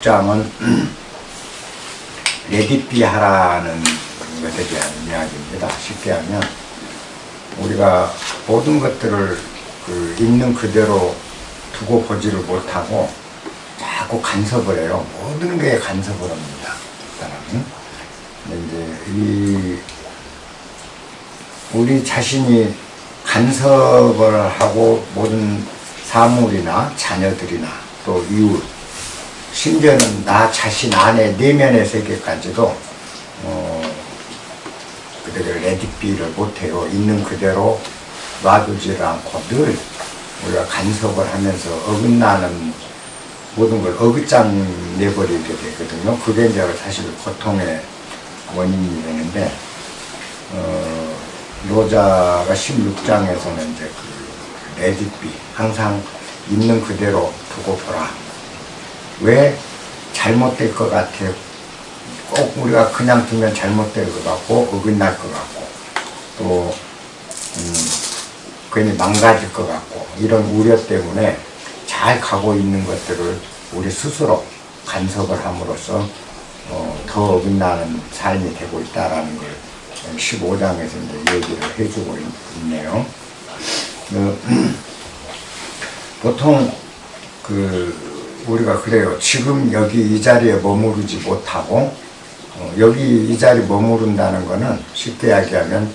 장은 레디비 하라는 것에 대한 이야기입니다. 쉽게 하면 우리가 모든 것들을 있는 그대로 두고 보지를 못하고 자꾸 간섭을 해요. 모든 게 간섭을 합니다. 사람은. 이제 우리 자신이 간섭을 하고 모든 사물이나 자녀들이나 또 이웃, 심지어는 나 자신 안에 내면의 세계까지도 그들을 레디비를 못해요. 있는 그대로 놔두지를 않고 늘 우리가 간섭을 하면서 어긋나는 모든 걸 어긋장 내버리게 되거든요. 그게 이제 사실 고통의 원인이 되는데, 노자가 16장에서는 이제 그 레디비, 항상 있는 그대로 두고 보라. 왜 잘못될 것 같아요? 꼭 우리가 그냥 두면 잘못될 것 같고 어긋날 것 같고 또 괜히 망가질 것 같고 이런 우려 때문에 잘 가고 있는 것들을 우리 스스로 간섭을 함으로써 더 어긋나는 삶이 되고 있다라는 걸 15장에서 이제 얘기를 해주고 있네요. 보통 우리가 그래요. 지금 여기 이 자리에 머무르지 못하고 여기 이 자리에 머무른다는 거는 쉽게 이야기하면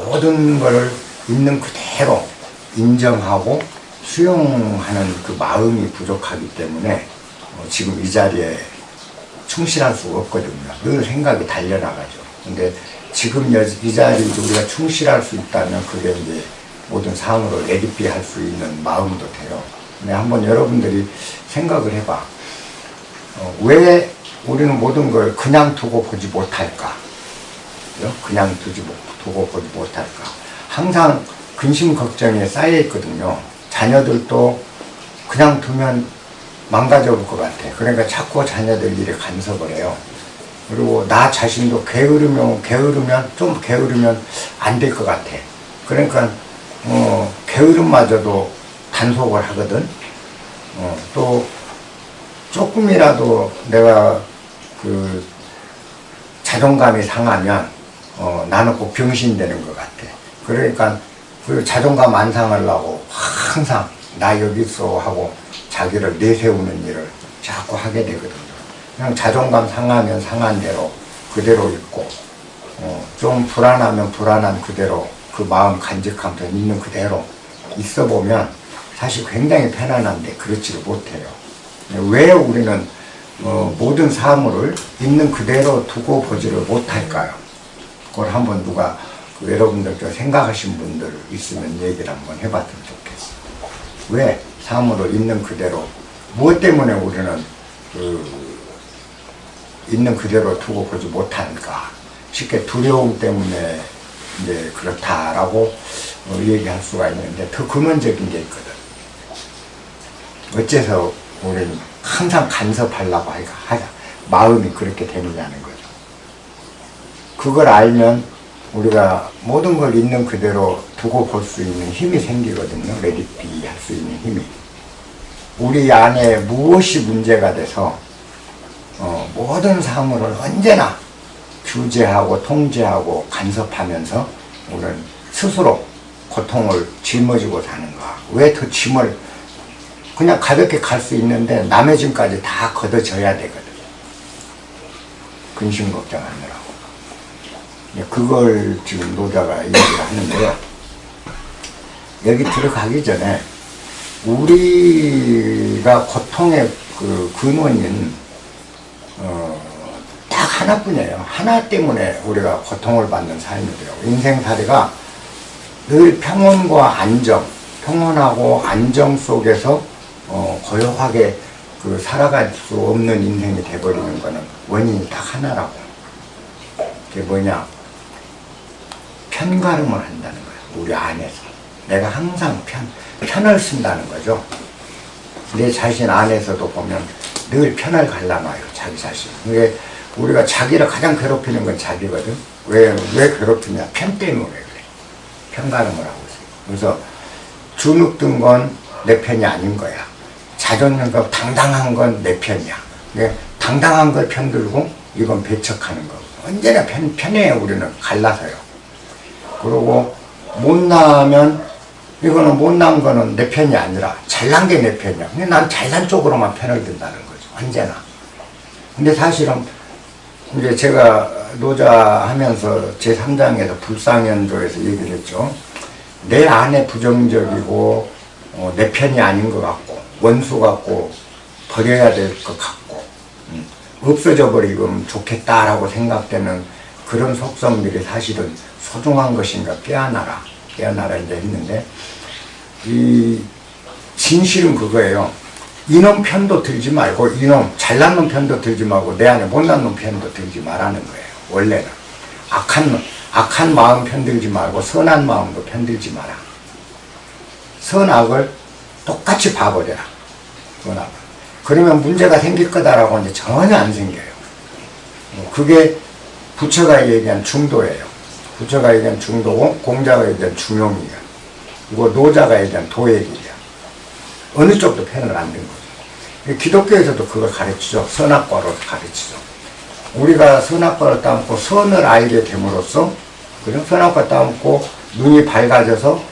모든 걸 있는 그대로 인정하고 수용하는 그 마음이 부족하기 때문에 지금 이 자리에 충실할 수가 없거든요. 늘 생각이 달려나가죠. 근데 지금 이 자리에 우리가 충실할 수 있다면 그게 이제 모든 상으로 레디비 할 수 있는 마음도 돼요. 근데 한번 여러분들이 생각을 해봐. 왜 우리는 모든 걸 그냥 두고 보지 못할까? 그냥 두고 보지 못할까? 항상 근심 걱정에 쌓여 있거든요. 자녀들도 그냥 두면 망가져 볼 것 같아. 그러니까 자꾸 자녀들 일에 간섭을 해요. 그리고 나 자신도 게으르면 안 될 것 같아. 그러니까 게으름마저도 단속을 하거든. 또 조금이라도 내가 자존감이 상하면 나는 꼭 병신되는 것 같아. 그러니까 그 자존감 안 상하려고 항상 나 여기 있어 하고 자기를 내세우는 일을 자꾸 하게 되거든요. 그냥 자존감 상하면 상한 대로 그대로 있고 좀 불안하면 불안한 그대로 그 마음 간직하면서 있는 그대로 있어 보면 사실 굉장히 편안한데 그렇지를 못해요. 왜 우리는 모든 사물을 있는 그대로 두고 보지를 못할까요? 그걸 한번 누가 여러분들 좀 생각하신 분들 있으면 얘기를 한번 해봤으면 좋겠어. 왜 사물을 있는 그대로, 무엇 때문에 우리는 있는 그대로 두고 보지 못하는가? 쉽게 두려움 때문에 이제 그렇다라고 얘기할 수가 있는데 더 근원적인 게 있거든. 어째서 우리는 항상 간섭하려고 하자. 마음이 그렇게 되느냐는 거죠. 그걸 알면 우리가 모든 걸 있는 그대로 두고 볼 수 있는 힘이 생기거든요. 레디비 할 수 있는 힘이. 우리 안에 무엇이 문제가 돼서 모든 사물을 언제나 규제하고 통제하고 간섭하면서 우리는 스스로 고통을 짊어지고 사는가. 왜 더 짐을 그냥 가볍게 갈 수 있는데 남의 짐까지 다 걷어져야 되거든. 근심 걱정하느라고. 그걸 지금 노자가 얘기를 하는데요. 여기 들어가기 전에 우리가 고통의 근원인 딱 하나뿐이에요. 하나 때문에 우리가 고통을 받는 삶이더라고요. 인생살이가 늘 평온과 안정, 평온하고 안정 속에서 고요하게 살아갈 수 없는 인생이 돼버리는 거는 원인이 딱 하나라고. 그게 뭐냐? 편가름을 한다는 거예요. 우리 안에서. 내가 항상 편을 쓴다는 거죠. 내 자신 안에서도 보면 늘 편을 갈라놔요. 자기 자신. 이게 우리가 자기를 가장 괴롭히는 건 자기거든. 왜 괴롭히냐? 편 때문에 그래. 편가름을 하고 있어요. 그래서 주눅든 건 내 편이 아닌 거야. 자존감과 당당한 건 내 편이야. 당당한 걸 편들고 이건 배척하는 거. 언제나 편해요. 우리는 갈라서요. 그리고 못나면 이거는 못난 거는 내 편이 아니라 잘난 게 내 편이야. 근데 난 잘난 쪽으로만 편을 든다는 거죠. 언제나. 근데 사실은 이제 제가 노자하면서 제3장에서 불상연조에서 얘기를 했죠. 내 안에 부정적이고 내 편이 아닌 것 같고 원수 같고 버려야 될 것 같고 없어져 버리면 좋겠다라고 생각되는 그런 속성들이 사실은 소중한 것인가 빼어나라 이제 했는데 이 진실은 그거예요. 이놈 편도 들지 말고 이놈 잘난 놈 편도 들지 말고 내 안에 못난 놈 편도 들지 말라는 거예요. 원래는 악한 마음 편들지 말고 선한 마음도 편들지 마라. 선악을 똑같이 봐버려라. 선악을. 그러면 문제가 생길 거다라고 이제 전혀 안 생겨요. 그게 부처가 얘기한 중도예요. 부처가 얘기한 중도고 공자가 얘기한 중용이에요. 그리고 노자가 얘기한 도액이에요. 어느 쪽도 편을 안 든 거죠. 기독교에서도 그걸 가르치죠. 선악과로 가르치죠. 우리가 선악과를 따먹고 선을 알게 됨으로써 그죠? 선악과 따먹고 눈이 밝아져서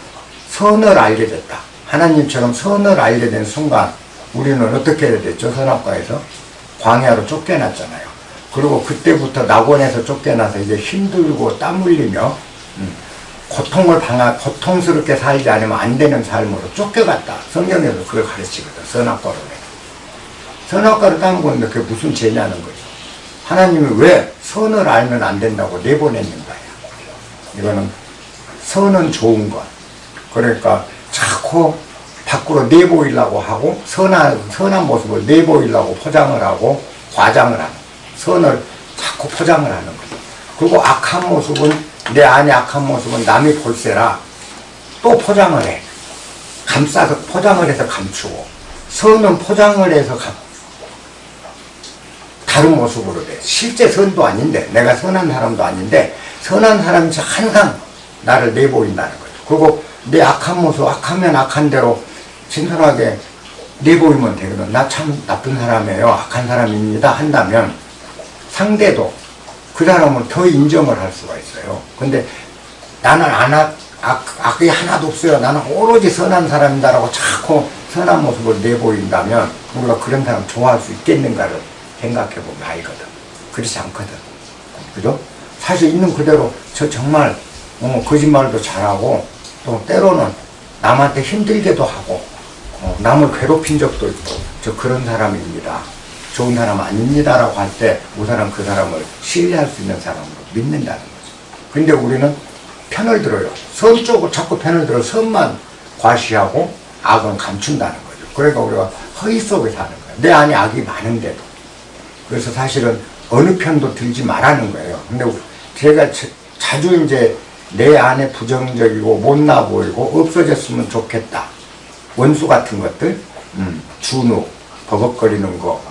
선을 알게 됐다. 하나님처럼 선을 알게 된 순간 우리는 어떻게 해야 됐죠? 선악과에서 광야로 쫓겨났잖아요. 그리고 그때부터 낙원에서 쫓겨나서 이제 힘들고 땀 흘리며 고통스럽게 살지 않으면 안 되는 삶으로 쫓겨갔다. 성경에서 그걸 가르치거든. 선악과로. 선악과를 따먹었는데 그게 무슨 죄냐는 거죠. 하나님이 왜 선을 알면 안 된다고 내보냈는가요? 이거는 선은 좋은 것. 그러니까 자꾸 밖으로 내보이려고 하고 선한 모습을 내보이려고 포장을 하고 과장을 하는 선을 자꾸 포장을 하는 거죠. 그리고 악한 모습은 내 안에 악한 모습은 남이 볼세라 또 포장을 해. 감싸서 포장을 해서 감추고 선은 포장을 해서 다른 모습으로 돼. 실제 선도 아닌데 내가 선한 사람도 아닌데 선한 사람이 항상 나를 내보인다는 거죠. 그리고 내 악한 모습 악하면 악한 대로 신선하게 내보이면 되거든. 나 참 나쁜 사람이에요. 악한 사람입니다. 한다면 상대도 그 사람을 더 인정을 할 수가 있어요. 근데 나는 악이 하나도 없어요. 나는 오로지 선한 사람이다라고 자꾸 선한 모습을 내보인다면 우리가 그런 사람 좋아할 수 있겠는가를 생각해보면 알거든. 그렇지 않거든. 그죠? 사실 있는 그대로 저 정말 거짓말도 잘하고 또 때로는 남한테 힘들게도 하고 남을 괴롭힌 적도 있고 저 그런 사람입니다. 좋은 사람 아닙니다 라고 할 때 그 사람을 신뢰할 수 있는 사람으로 믿는다는 거죠. 근데 우리는 편을 들어요. 선 쪽으로 자꾸 편을 들어 선만 과시하고 악은 감춘다는 거죠. 그러니까 우리가 허위 속에 사는 거예요. 내 안에 악이 많은데도. 그래서 사실은 어느 편도 들지 말라는 거예요. 근데 제가 자주 이제 내 안에 부정적이고 못나 보이고 없어졌으면 좋겠다. 원수 같은 것들, 준우, 버벅거리는 거,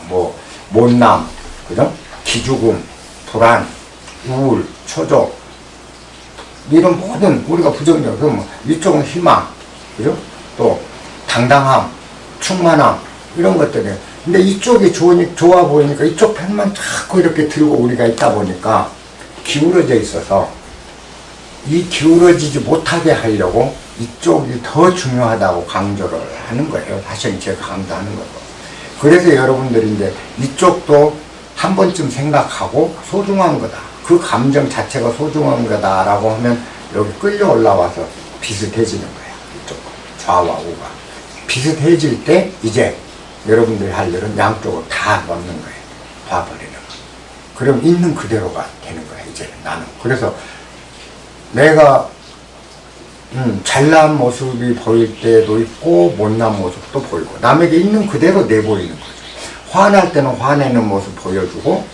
못남, 그죠? 기죽음, 불안, 우울, 초조, 이런 모든 우리가 부정적, 그럼 이쪽은 희망, 그죠? 또 당당함, 충만함, 이런 것들이에요. 근데 이쪽이 좋아 보이니까 이쪽 편만 자꾸 이렇게 들고 우리가 있다 보니까 기울어져 있어서 이 기울어지지 못하게 하려고 이쪽이 더 중요하다고 강조를 하는 거예요. 사실 제가 강조하는 거고. 그래서 여러분들이 이제 이쪽도 한 번쯤 생각하고 소중한 거다. 그 감정 자체가 소중한 거다라고 하면 여기 끌려 올라와서 비슷해지는 거예요. 이쪽 좌와 우가. 비슷해질 때 이제 여러분들이 할 일은 양쪽을 다 넣는 거예요. 봐버리는 거. 그럼 있는 그대로가 되는 거예요. 이제 나는. 그래서 내가 잘난 모습이 보일 때도 있고 못난 모습도 보이고 남에게 있는 그대로 내보이는 거죠. 화날 때는 화내는 모습 보여주고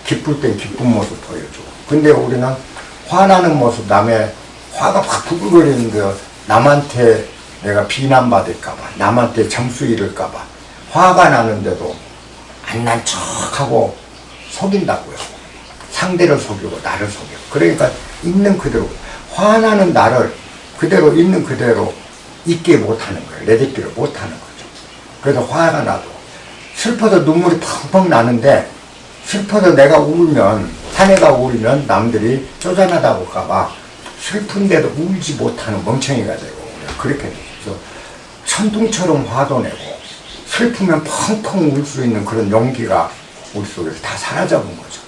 기쁠 땐 기쁜 모습 보여주고. 근데 우리는 화나는 모습, 남의 화가 확 부글거리는데 남한테 내가 비난받을까봐, 남한테 점수 잃을까봐 화가 나는데도 안 난 척하고 속인다고요. 상대를 속이고 나를 속이고. 그러니까 있는 그대로 화나는 나를 그대로 있는 그대로 있게 못하는 거예요. 내딛기를 못하는 거죠. 그래서 화가 나도 슬퍼서 눈물이 펑펑 나는데 슬퍼서 내가 울면 사내가 울면 남들이 쪼잔하다고 할까봐 슬픈데도 울지 못하는 멍청이가 되고 그렇게 돼서 천둥처럼 화도 내고 슬프면 펑펑 울 수 있는 그런 용기가 우리 속에서 다 사라져본 거죠.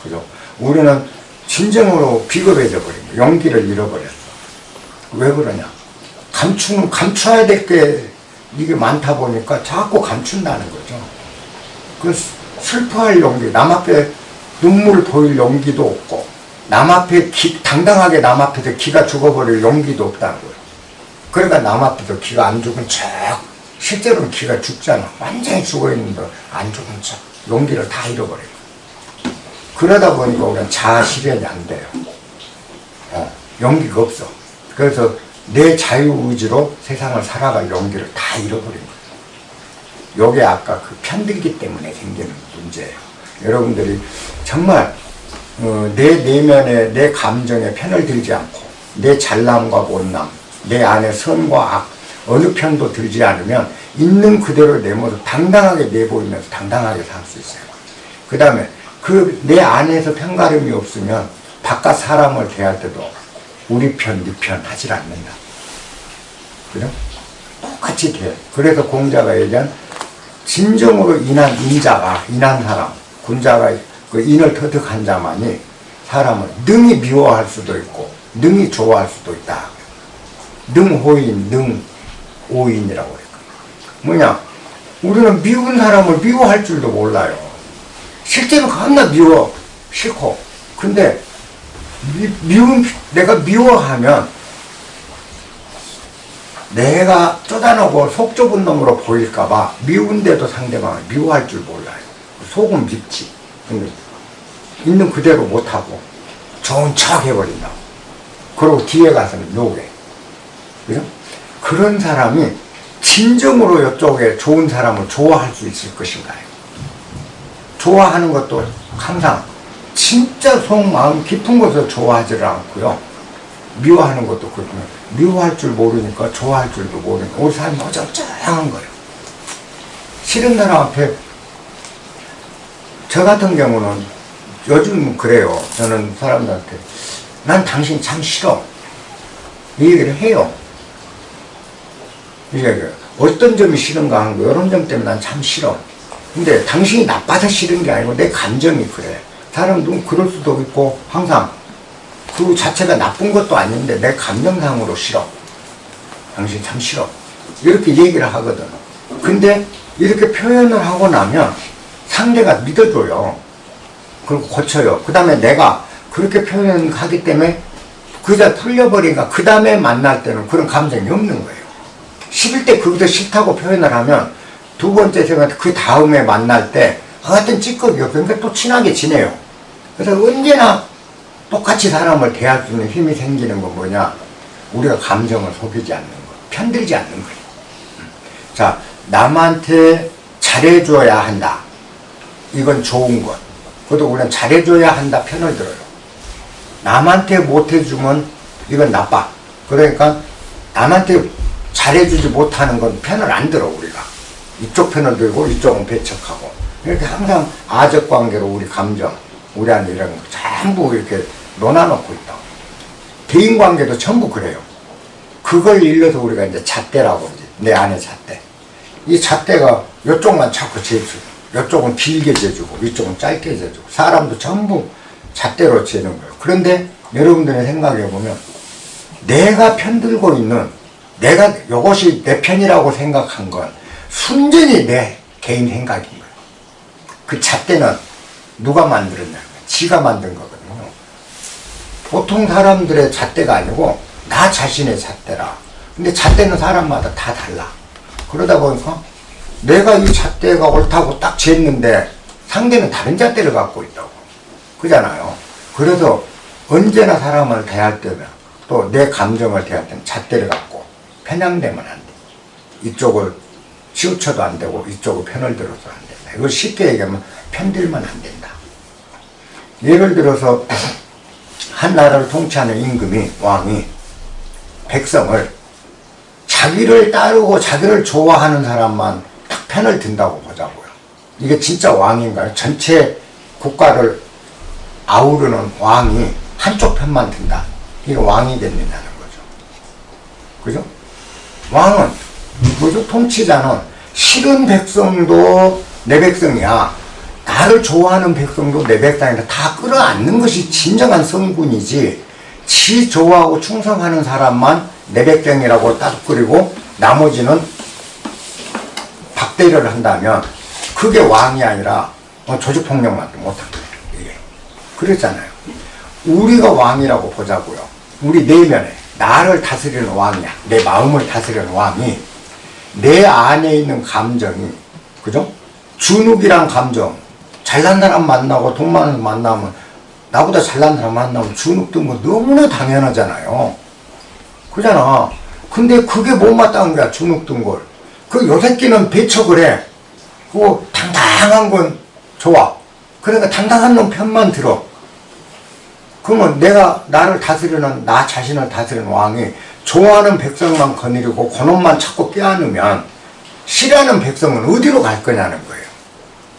그죠? 우리는 진정으로 비겁해져 버린 거예요. 용기를 잃어버렸어. 왜 그러냐? 감춰야 될 게 이게 많다 보니까 자꾸 감춘다는 거죠. 그 슬퍼할 용기, 남 앞에 눈물 보일 용기도 없고, 남 앞에 당당하게 남 앞에서 기가 죽어버릴 용기도 없다는 거예요. 그러니까 남 앞에서 기가 안 죽은 척, 실제로는 기가 죽잖아. 완전히 죽어있는데 안 죽은 척, 용기를 다 잃어버려요. 그러다 보니까 우리는 자아 실현이 안 돼요. 용기가 없어. 그래서 내 자유의지로 세상을 살아갈 용기를 다 잃어버린 거예요. 요게 아까 그 편들기 때문에 생기는 문제예요. 여러분들이 정말 내 내면에 내 감정에 편을 들지 않고 내 잘남과 못남, 내 안에 선과 악 어느 편도 들지 않으면 있는 그대로 내 모습 당당하게 내보이면서 당당하게 살 수 있어요. 그 다음에 그 내 안에서 편가름이 없으면 바깥 사람을 대할 때도 우리 편, 네 편 하질 않는다. 그죠? 똑같이 돼. 그래서 공자가 얘기한 진정으로 인한 사람, 군자가 그 인을 터득한 자만이 사람을 능히 미워할 수도 있고 능히 좋아할 수도 있다. 능호인, 능오인이라고 그랬거든요. 뭐냐? 우리는 미운 사람을 미워할 줄도 몰라요. 실제로 겁나 미워, 싫고. 근데 내가 미워하면 내가 쪼잔하고 속 좁은 놈으로 보일까봐 미운데도 상대방을 미워할 줄 몰라요. 속은 밉지. 근데 있는 그대로 못하고 좋은 척 해버린다고. 그리고 뒤에 가서는 욕해. 그죠? 그런 사람이 진정으로 이쪽에 좋은 사람을 좋아할 수 있을 것인가요? 좋아하는 것도 항상 진짜 속마음 깊은 것을 좋아하지를 않고요. 미워하는 것도 그렇고요. 미워할 줄 모르니까 좋아할 줄도 모르니까 우리 삶이 어정쩡한 거예요. 싫은 사람 앞에 저 같은 경우는 요즘은 그래요. 저는 사람들한테 난 당신 참 싫어 이 얘기를 해요. 이게 어떤 점이 싫은가 하는 거 이런 점 때문에 난 참 싫어. 근데 당신이 나빠서 싫은 게 아니고 내 감정이 그래. 사람도 그럴 수도 있고 항상 그 자체가 나쁜 것도 아닌데 내 감정상으로 싫어. 당신 참 싫어. 이렇게 얘기를 하거든. 근데 이렇게 표현을 하고 나면 상대가 믿어줘요. 그리고 고쳐요. 그 다음에 내가 그렇게 표현하기 때문에 그다 풀려버리니까 그 다음에 만날 때는 그런 감정이 없는 거예요. 11대 그것도 싫다고 표현을 하면 두 번째 생각 그 다음에 만날 때 하여튼 찌꺼기 없어. 그러니까 또 친하게 지내요. 그래서 언제나 똑같이 사람을 대할 수 있는 힘이 생기는 건 뭐냐? 우리가 감정을 속이지 않는 거, 편들지 않는 거예요. 자, 남한테 잘해줘야 한다. 이건 좋은 것. 그것도 우리는 잘해줘야 한다 편을 들어요. 남한테 못해주면 이건 나빠. 그러니까 남한테 잘해주지 못하는 건 편을 안 들어 우리가. 이쪽 편을 들고 이쪽은 배척하고. 이렇게 항상 아적 관계로 우리 감정, 우리 안에 이런 거 전부 이렇게 논아놓고 있다고. 대인 관계도 전부 그래요. 그걸 일러서 우리가 이제 잣대라고 그러지. 내 안에 잣대. 이 잣대가 이쪽만 자꾸 재주고, 이쪽은 길게 재주고, 이쪽은 짧게 재주고, 사람도 전부 잣대로 재는 거예요. 그런데 여러분들의 생각해보면, 내가 편들고 있는, 내가 이것이 내 편이라고 생각한 건 순전히 내 개인 생각인 거예요. 그 잣대는 누가 만들었냐면, 지가 만든 거거든요. 보통 사람들의 잣대가 아니고, 나 자신의 잣대라. 근데 잣대는 사람마다 다 달라. 그러다 보니까 내가 이 잣대가 옳다고 딱 쟀는데 상대는 다른 잣대를 갖고 있다고. 그잖아요. 그래서 언제나 사람을 대할 때면 또 내 감정을 대할 때는 잣대를 갖고 편향되면 안 돼. 이쪽을 치우쳐도 안 되고 이쪽을 편을 들어서 안 된다. 이걸 쉽게 얘기하면 편들면 안 된다. 예를 들어서 한 나라를 통치하는 임금이, 왕이 백성을 자기를 따르고 자기를 좋아하는 사람만 딱 편을 든다고 보자고요. 이게 진짜 왕인가요? 전체 국가를 아우르는 왕이 한쪽 편만 든다. 이게 왕이 된다는 거죠. 그죠? 왕은, 뭐죠? 통치자는 싫은 백성도 내 백성이야. 나를 좋아하는 백성도 내 백성이다. 다 끌어안는 것이 진정한 성군이지, 지 좋아하고 충성하는 사람만 내 백성이라고 따뜻거리고 나머지는 박대리를 한다면 그게 왕이 아니라 조직폭력만 못한 거예요. 이게. 그랬잖아요. 우리가 왕이라고 보자고요. 우리 내면에 나를 다스리는 왕이야. 내 마음을 다스리는 왕이 내 안에 있는 감정이, 그죠? 주눅이란 감정. 잘난 사람 만나고 돈 많은 사람 만나면, 나보다 잘난 사람 만나면 주눅 든 거 너무나 당연하잖아요. 그잖아. 근데 그게 못마땅한 거야, 주눅 든 걸. 그 요새끼는 배척을 해. 그거 당당한 건 좋아. 그러니까 당당한 놈 편만 들어. 그러면 내가 나를 다스리는, 나 자신을 다스리는 왕이 좋아하는 백성만 거느리고 그놈만 자꾸 껴안으면 싫어하는 백성은 어디로 갈 거냐는 거예요.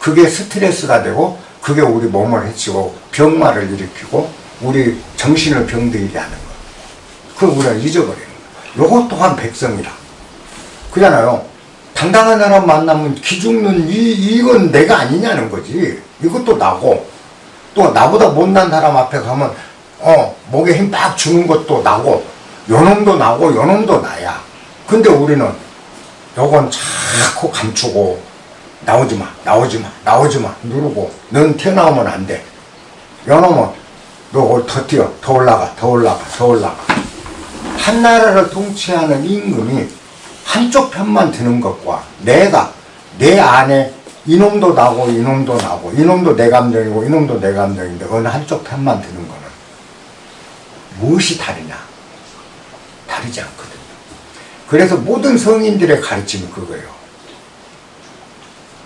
그게 스트레스가 되고 그게 우리 몸을 해치고 병마를 일으키고 우리 정신을 병들게 하는 거예요. 그걸 우리가 잊어버리는 거예요. 요것 또한 백성이라. 그잖아요. 당당한 사람 만나면 기죽는 이건 내가 아니냐는 거지. 이것도 나고, 또 나보다 못난 사람 앞에 가면 목에 힘 빡 주는 것도 나고, 요놈도 나고 요놈도 나야. 근데 우리는 요건 자꾸 감추고 나오지마 나오지마 누르고, 넌 튀어나오면 안 돼. 요놈은 너 더 뛰어, 더 올라가. 한 나라를 통치하는 임금이 한쪽 편만 드는 것과 내가 내 안에 이놈도 나고 이놈도 나고, 이놈도 내 감정이고 이놈도 내 감정인데 어느 한쪽 편만 드는 거는 무엇이 다르냐? 다르지 않거든요. 그래서 모든 성인들의 가르침이 그거예요.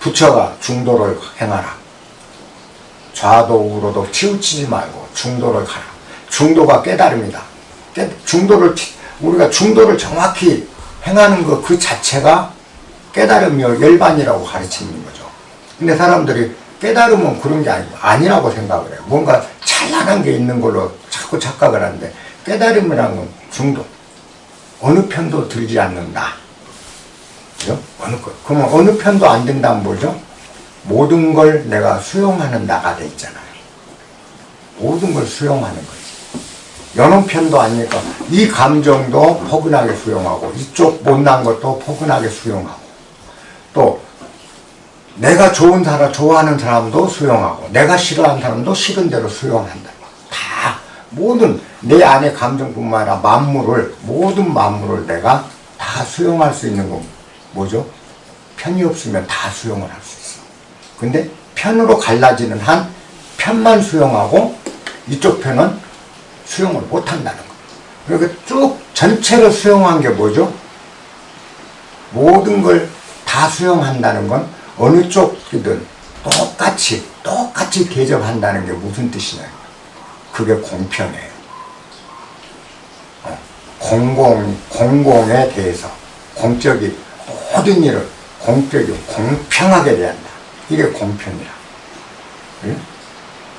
부처가 중도를 행하라. 좌도 우로도 치우치지 말고 중도를 가라. 중도가 깨달음이다. 우리가 중도를 정확히 행하는 것 그 자체가 깨달음이요 열반이라고 가르치는 거죠. 근데 사람들이 깨달음은 그런 게 아니라고 생각을 해요. 뭔가 찬란한 게 있는 걸로 자꾸 착각을 하는데, 깨달음이라는 건 중도, 어느 편도 들지 않는다. 그죠? 그러면 어느 편도 안 된다면 뭐죠? 모든 걸 내가 수용하는 나가 돼 있잖아요. 모든 걸 수용하는 거지. 여느 편도 아니니까 이 감정도 포근하게 수용하고, 이쪽 못난 것도 포근하게 수용하고, 또 내가 좋아하는 사람도 수용하고, 내가 싫어하는 사람도 싫은 대로 수용한다. 다 모든 내 안의 감정뿐만 아니라 모든 만물을 내가 다 수용할 수 있는 건 뭐죠? 편이 없으면 다 수용을 할 수 있어. 근데 편으로 갈라지는 한 편만 수용하고 이쪽 편은 수용을 못 한다는 거. 그러니까 쭉 전체를 수용한 게 뭐죠? 모든 걸 다 수용한다는 건 어느 쪽이든 똑같이 대접한다는 게 무슨 뜻이냐? 그게 공평해요. 공공에 대해서 공적이 모든 일을 공평하게 대한다. 이게 공평이라. 응?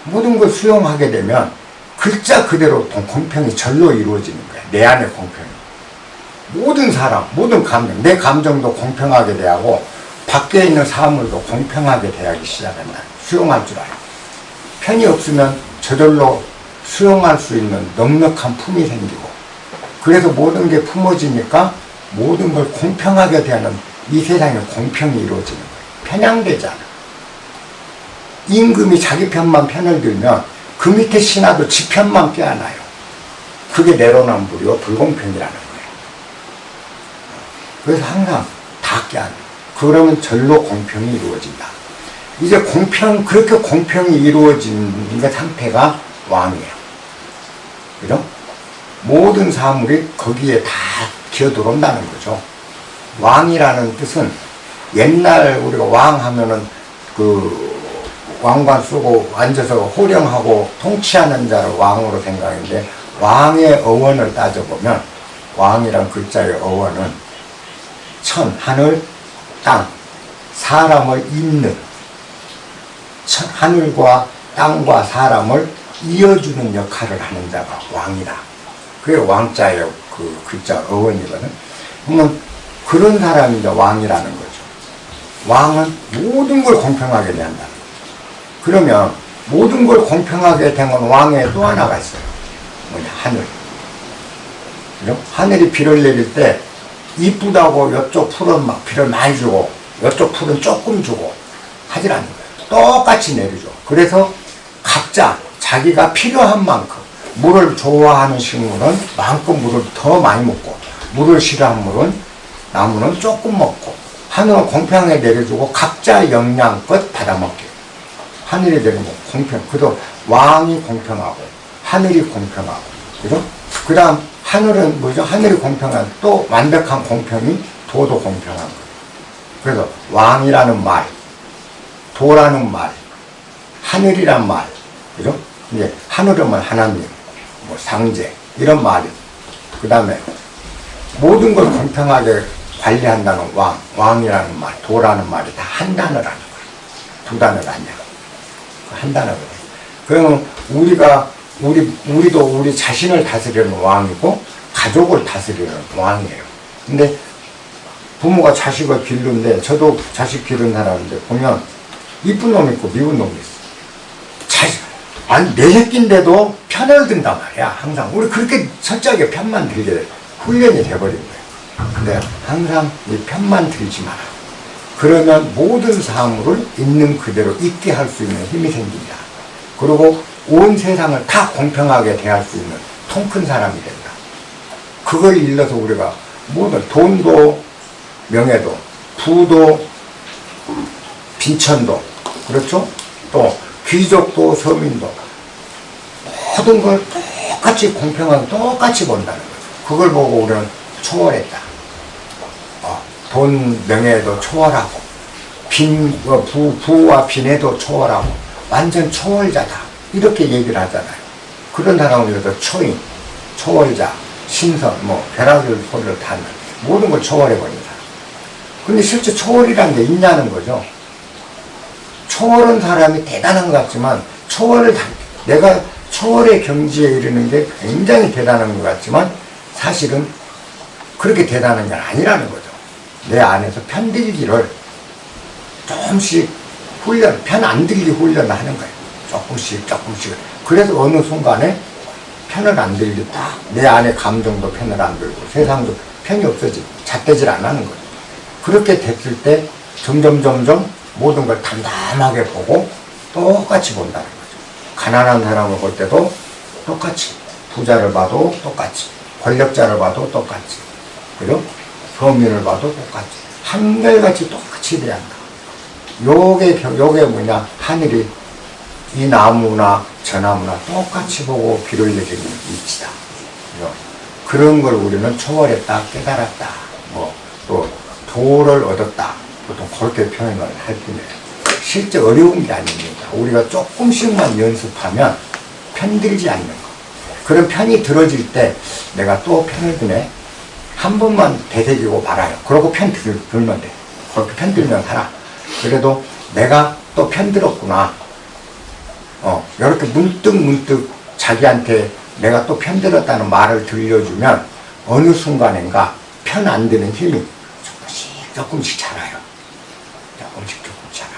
모든 걸 수용하게 되면 글자 그대로 공평이 절로 이루어지는 거야. 내 안의 공평이. 모든 사람, 모든 감정, 내 감정도 공평하게 대하고 밖에 있는 사물도 공평하게 대하기 시작한다. 수용할 줄 알아. 편이 없으면 저절로 수용할 수 있는 넉넉한 품이 생기고, 그래서 모든 게 품어지니까 모든 걸 공평하게 대하는 이 세상에 공평이 이루어지는 거예요. 편향되지 않아. 임금이 자기 편만 편을 들면 그 밑에 신하도 지 편만 껴안아요. 그게 내로남불이요 불공평이라는 거예요. 그래서 항상 다 껴안아. 그러면 절로 공평이 이루어진다. 이제 그렇게 공평이 이루어진 그 상태가 왕이에요. 그죠? 모든 사물이 거기에 다 기어들어온다는 거죠. 왕이라는 뜻은, 옛날 우리가 왕 하면은 왕관 쓰고 앉아서 호령하고 통치하는 자를 왕으로 생각하는데, 왕의 어원을 따져보면 왕이란 글자의 어원은 천, 하늘, 땅, 사람을 잇는 하늘과 땅과 사람을 이어주는 역할을 하는 자가 왕이다. 그게 왕자의 그 글자 어원이거든. 그러면 그런 사람이 이제 왕이라는 거죠. 왕은 모든 걸 공평하게 대한다. 그러면 모든 걸 공평하게 된 건 왕에 또 하나가 있어요. 뭐냐, 하늘. 그죠? 하늘이 비를 내릴 때 이쁘다고 이쪽 풀은 막 비를 많이 주고 이쪽 풀은 조금 주고 하질 않는 거예요. 똑같이 내리죠. 그래서 각자 자기가 필요한 만큼 물을 좋아하는 식물은 마음껏 물을 더 많이 먹고 물을 싫어하는 물은 나무는 조금 먹고 하늘은 공평하게 내려주고 각자 영양껏 받아먹게. 하늘이 내리는 거 공평. 그래도 왕이 공평하고 하늘이 공평하고 그죠? 그 다음 하늘은 뭐죠? 하늘이 공평한 또 완벽한 공평이 도도 공평한 거예요. 그래서 왕이라는 말, 도라는 말, 하늘이란 말, 그죠? 이제 하늘은 하나님, 뭐 상제 이런 말이. 그 다음에 모든 걸 공평하게 관리한다는 왕, 왕이라는 말, 도라는 말이 다 한 단어라는 거예요. 두 단어가 아니야. 한 단어거든요. 그러면 우리도 우리 자신을 다스리는 왕이고 가족을 다스리는 왕이에요. 근데 부모가 자식을 기르는데 저도 자식 기르는 사람인데 보면 이쁜 놈 있고 미운 놈이 있어. 아니 내 새끼인데도 편을 든단 말이야. 항상 우리 그렇게 철저하게 편만 들게 훈련이 돼버린 거예요. 근데 항상 이 편만 들지 마라. 그러면 모든 사물을 있는 그대로 있게 할 수 있는 힘이 생긴다. 그리고 온 세상을 다 공평하게 대할 수 있는 통 큰 사람이 된다. 그걸 일러서 우리가 모든 돈도 명예도 부도 빈천도 그렇죠? 또 귀족도 서민도 모든 걸 똑같이 공평하게 똑같이 본다는 거죠. 그걸 보고 우리는 초월했다. 돈 명예도 초월하고 부와 빈에도 초월하고 완전 초월자다. 이렇게 얘기를 하잖아요. 그런 사람을 위해서 초인, 초월자, 신선, 별하별 소리를 타는 모든 걸 초월해버린 사람. 근데 실제 초월이라는 게 있냐는 거죠. 초월한 사람이 대단한 것 같지만 내가 초월의 경지에 이르는 게 굉장히 대단한 것 같지만 사실은 그렇게 대단한 건 아니라는 거죠. 내 안에서 편들기를 조금씩 편 안 들기 훈련을 하는 거예요. 조금씩. 그래서 어느 순간에 편을 안 들기 딱 내 안에 감정도 편을 안 들고 세상도 편이 없어지고 잣대질 안 하는 거예요. 그렇게 됐을 때 점점 모든 걸 담담하게 보고 똑같이 본다는 거죠. 가난한 사람을 볼 때도 똑같이, 부자를 봐도 똑같이, 권력자를 봐도 똑같이, 그죠? 서민을 봐도 똑같이, 한결같이 똑같이 대한다. 요게 뭐냐, 하늘이 이 나무나 저 나무나 똑같이 보고 비를 내리는 이치다. 그런 걸 우리는 초월했다, 깨달았다, 또 도를 얻었다. 보통 그렇게 표현을 할 뿐이에요. 실제 어려운 게 아닙니다. 우리가 조금씩만 연습하면 편들지 않는 거. 그런 편이 들어질 때 내가 또 편을 드네. 한 번만 되새기고 말아요. 그러고 편 들면 돼. 그렇게 편 들면 살아. 그래도 내가 또 편 들었구나. 이렇게 문득 자기한테 내가 또 편 들었다는 말을 들려주면 어느 순간인가 편 안 드는 힘이 조금씩 자라요. 조금씩 자라.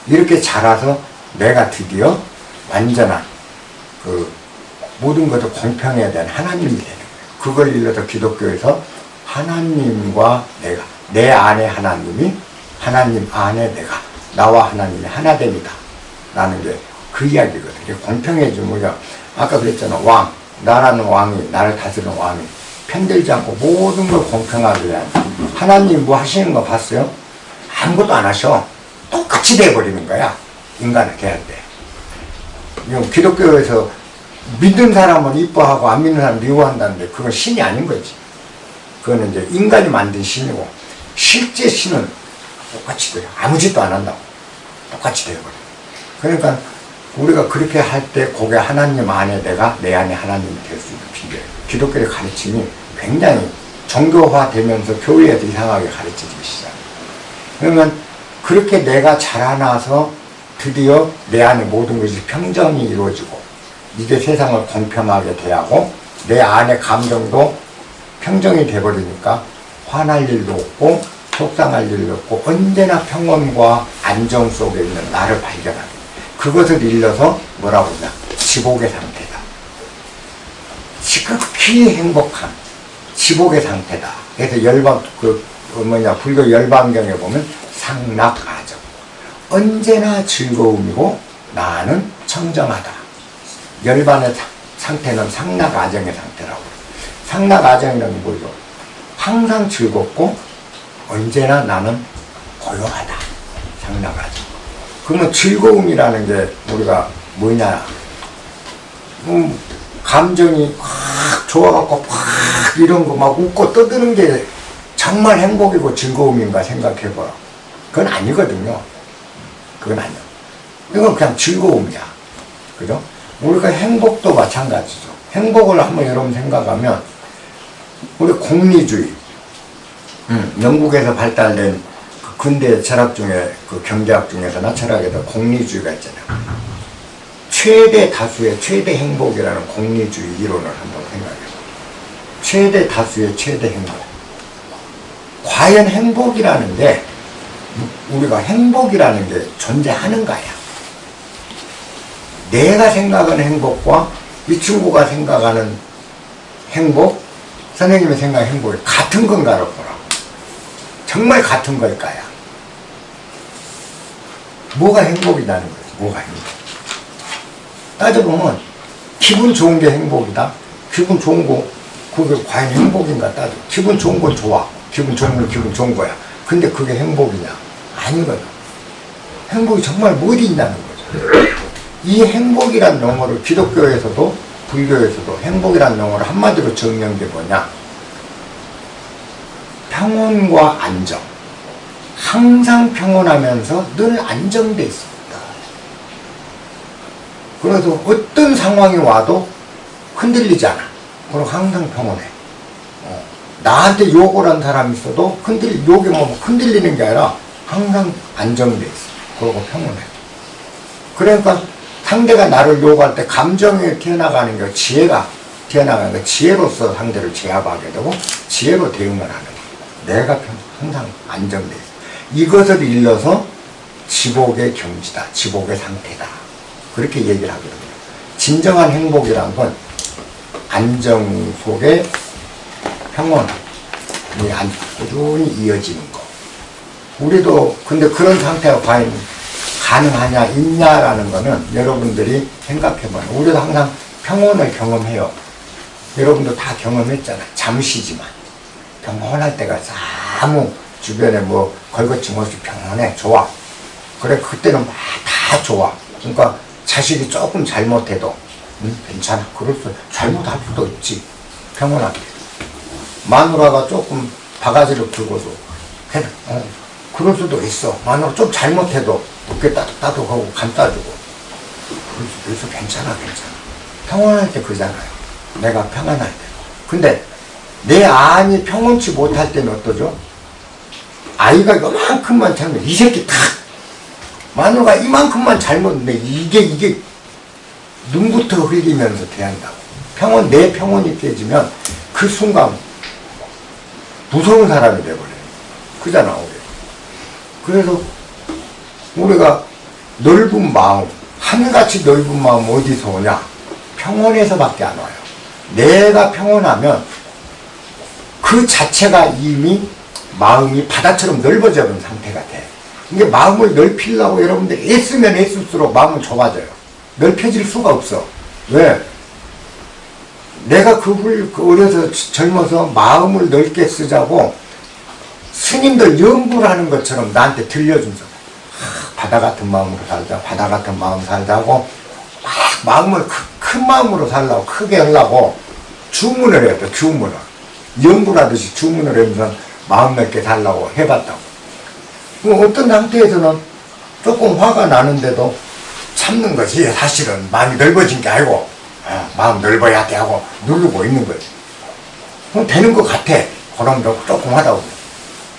이렇게 자라서 내가 드디어 완전한 모든 것을 공평해야 되는 하나님이 되는 거예요. 그걸 일러서 기독교에서 하나님과 내 안에 하나님이 하나님 안에 내가 나와 하나님이 하나됨이다 라는 게 그 이야기거든요. 공평해지면 아까 그랬잖아. 나라는 왕이 나를 다스리는 왕이 편들지 않고 모든 걸 공평하게 해야 돼. 하나님 뭐 하시는 거 봤어요? 아무것도 안 하셔. 똑같이 돼버리는 거야. 인간을 대할 때. 기독교에서 믿는 사람은 이뻐하고 안 믿는 사람은 미워한다는데 그건 신이 아닌 거지. 그거는 이제 인간이 만든 신이고 실제 신은 똑같이 돼요. 아무 짓도 안 한다고. 똑같이 돼버려. 그러니까 우리가 그렇게 할 때 그게 하나님 안에 내 안에 하나님이 될 수 있는 비결이에요. 기독교의 가르침이 굉장히 종교화되면서 교회에서 이상하게 가르쳐지기 시작해요. 그러면 그렇게 내가 자라나서 드디어 내 안에 모든 것이 평정이 이루어지고 이제 세상을 공평하게 대하고 내 안의 감정도 평정이 돼버리니까 화날 일도 없고 속상할 일도 없고 언제나 평온과 안정 속에 있는 나를 발견하게. 그것을 일러서 뭐라고 하냐? 지복의 상태다. 지극히 행복한 지복의 상태다. 그래서 불교 열반경에 보면 상락아정. 언제나 즐거움이고 나는 청정하다. 열반의 상태는 상락아정의 상태라고. 상락아정이라는 게 뭐죠? 항상 즐겁고 언제나 나는 고요하다. 상락아정. 그러면 즐거움이라는 게 우리가 뭐냐? 감정이 확 좋아갖고 확 이런 거 막 웃고 떠드는 게 정말 행복이고 즐거움인가 생각해봐. 그건 아니거든요. 그건 아니야. 이건 그냥 즐거움이야. 그죠? 우리가 행복도 마찬가지죠. 행복을 한번 여러분 생각하면 우리 공리주의, 영국에서 발달된 그 근대 철학 중에 그 경제학 중에서나 철학에서 공리주의가 있잖아요. 최대 다수의 최대 행복이라는 공리주의 이론을 한번 생각해봐. 최대 다수의 최대 행복. 과연 행복이라는 게 우리가 행복이라는 게 존재하는가야? 내가 생각하는 행복과 이 친구가 생각하는 행복, 선생님이 생각하는 행복이 같은 건가를 보라고. 정말 같은 걸까요? 뭐가 행복이라는 거지? 뭐가 행복? 따져보면 기분 좋은 게 행복이다. 기분 좋은 거 그게 과연 행복인가 따져. 기분 좋은 건 좋아. 기분 좋은 건 기분 좋은 거야. 근데 그게 행복이냐? 아니거든. 행복이 정말 어디 있냐는 거죠. 이 행복이란 용어를 기독교에서도 불교에서도 행복이란 용어를 한마디로 정의한 게 뭐냐? 평온과 안정. 항상 평온하면서 늘 안정돼 있습니다. 그래서 어떤 상황이 와도 흔들리지 않아. 그리고 항상 평온해. 나한테 욕을 한 사람이 있어도 욕이 뭐 흔들리는 게 아니라 항상 안정돼 있어. 그리고 평온해. 그러니까 상대가 나를 욕할 때 감정이 튀어나가는 게 지혜가 튀어나가는 게 지혜로서 상대를 제압하게 되고 지혜로 대응을 하는 거야. 내가 항상 안정돼 있어. 이것을 일러서 지복의 경지다. 지복의 상태다. 그렇게 얘기를 하거든요. 진정한 행복이란 건 안정 속에 평온이 꾸준히 이어지는 거. 우리도 근데 그런 상태가 과연 가능하냐 있냐라는 거는 여러분들이 생각해봐요. 우리도 항상 평온을 경험해요. 여러분도 다 경험했잖아요. 잠시지만 평온할 때가 아무 주변에 뭐 걸거침 없이 평온해. 좋아. 그래 그때는 막 다 좋아. 그러니까 자식이 조금 잘못해도 괜찮아. 그럴 수 잘못할 수도 있지. 평온하게. 마누라가 조금 바가지를 긁어도 그럴 수도 있어. 마누라 좀 잘못해도 어깨 따뜻하고 감싸주고 그럴 수도 있어. 괜찮아. 평온할 때 그잖아요. 내가 평안할 때. 근데 내 안이 평온치 못할 때는 어떠죠? 아이가 요만큼만 잘못, 이 새끼 탁 마누라가 이만큼만 잘못했는데 이게 눈부터 흘리면서 대한다고. 내 평온이 깨지면 그 순간 무서운 사람이 돼버려요. 그잖아, 우리. 그래서 우리가 넓은 마음, 한같이 넓은 마음 어디서 오냐? 평온에서밖에 안 와요. 내가 평온하면 그 자체가 이미 마음이 바다처럼 넓어져 버린 상태가 돼. 이게 마음을 넓히려고 여러분들이 애쓰면 애쓸수록 마음은 좁아져요. 넓혀질 수가 없어. 왜? 내가 어려서 젊어서 마음을 넓게 쓰자고 스님들 연구를 하는 것처럼 나한테 들려준다. 바다 같은 마음으로 살자, 바다 같은 마음 살자고 막 마음을 큰 마음으로 살라고, 크게 하려고 주문을 해야 돼. 주문을. 연구를 하듯이 주문을 하면서 마음 넓게 살라고 해봤다고. 어떤 상태에서는 조금 화가 나는데도 참는 것이 사실은 마음이 넓어진 게 아니고 마음 넓어야 돼 하고 누르고 있는 거지. 그럼 되는 것 같아. 그럼 조금 하다 보면.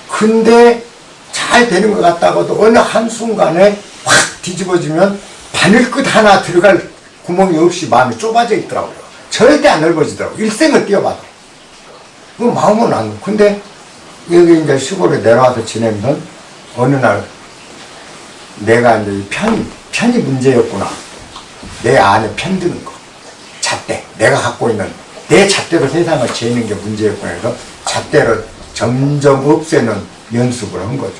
근데 잘 되는 것 같다고도 어느 한순간에 확 뒤집어지면 바늘 끝 하나 들어갈 구멍이 없이 마음이 좁아져 있더라고요. 절대 안 넓어지더라고요. 일생을 뛰어봐도. 그 마음은 안. 근데 여기 이제 시골에 내려와서 지내면 어느 날 내가 이제 편이 문제였구나. 내 안에 편드는 거. 잣대. 내가 갖고 있는 내 잣대로 세상을 지는 게 문제였구나 해서 잣대를 점점 없애는 연습을 한 거죠.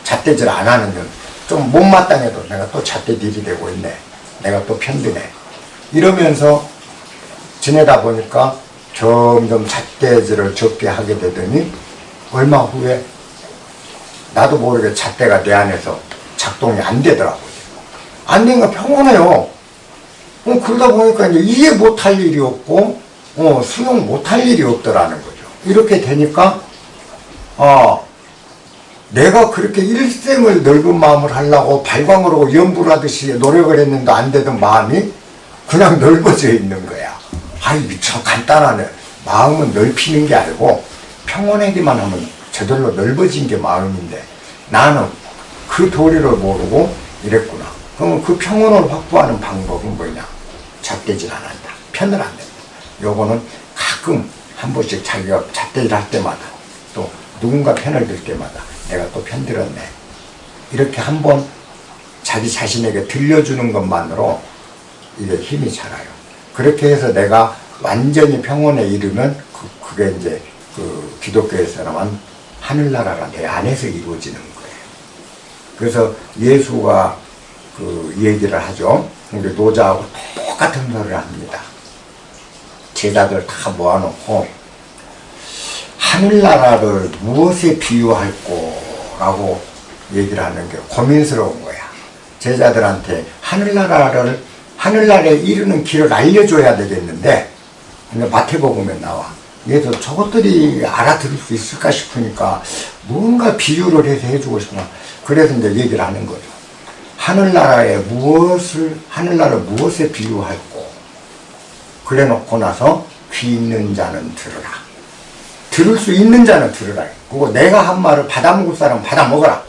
잣대질 안 하는 연. 좀 못마땅해도 내가 또 잣대 들이대고 있네. 내가 또 편드네. 이러면서 지내다 보니까 점점 잣대질을 적게 하게 되더니 얼마 후에 나도 모르게 잣대가 내 안에서 작동이 안 되더라고요. 안 되니까 평온해요. 그러다 보니까 이제 이해 못할 일이 없고, 수용 못할 일이 없더라는 거죠. 이렇게 되니까, 내가 그렇게 일생을 넓은 마음을 하려고 발광으로 연불하듯이 노력을 했는데 안 되던 마음이 그냥 넓어져 있는 거야. 아이, 미쳐, 간단하네. 마음은 넓히는 게 아니고, 평온하기만 하면 저절로 넓어진 게 마음인데, 나는 그 도리를 모르고 이랬구나. 그러면 그 평온을 확보하는 방법은 뭐냐? 잣대질 안 한다. 편을 안 된다. 요거는 가끔 한 번씩 자기가 잣대질 할 때마다 또 누군가 편을 들 때마다 내가 또 편들었네. 이렇게 한번 자기 자신에게 들려주는 것만으로 이게 힘이 자라요. 그렇게 해서 내가 완전히 평온에 이르면 그게 이제 그 기독교에서는 하늘나라가 내 안에서 이루어지는 거예요. 그래서 예수가 그 얘기를 하죠. 우리 노자하고 똑같은 소리를 합니다. 제자들 다 모아놓고 하늘나라를 무엇에 비유할 거라고 얘기를 하는 게 고민스러운 거야. 제자들한테 하늘나라에 이르는 길을 알려줘야 되겠는데 마태복음에 나와. 얘도 저것들이 알아들을 수 있을까 싶으니까 뭔가 비유를 해서 해주고 싶구나. 그래서 이제 얘기를 하는 거죠. 하늘나라를 무엇에 비유할꼬? 그래 놓고 나서 귀 있는 자는 들으라. 들을 수 있는 자는 들으라. 그리고 내가 한 말을 받아먹을 사람은 받아먹어라.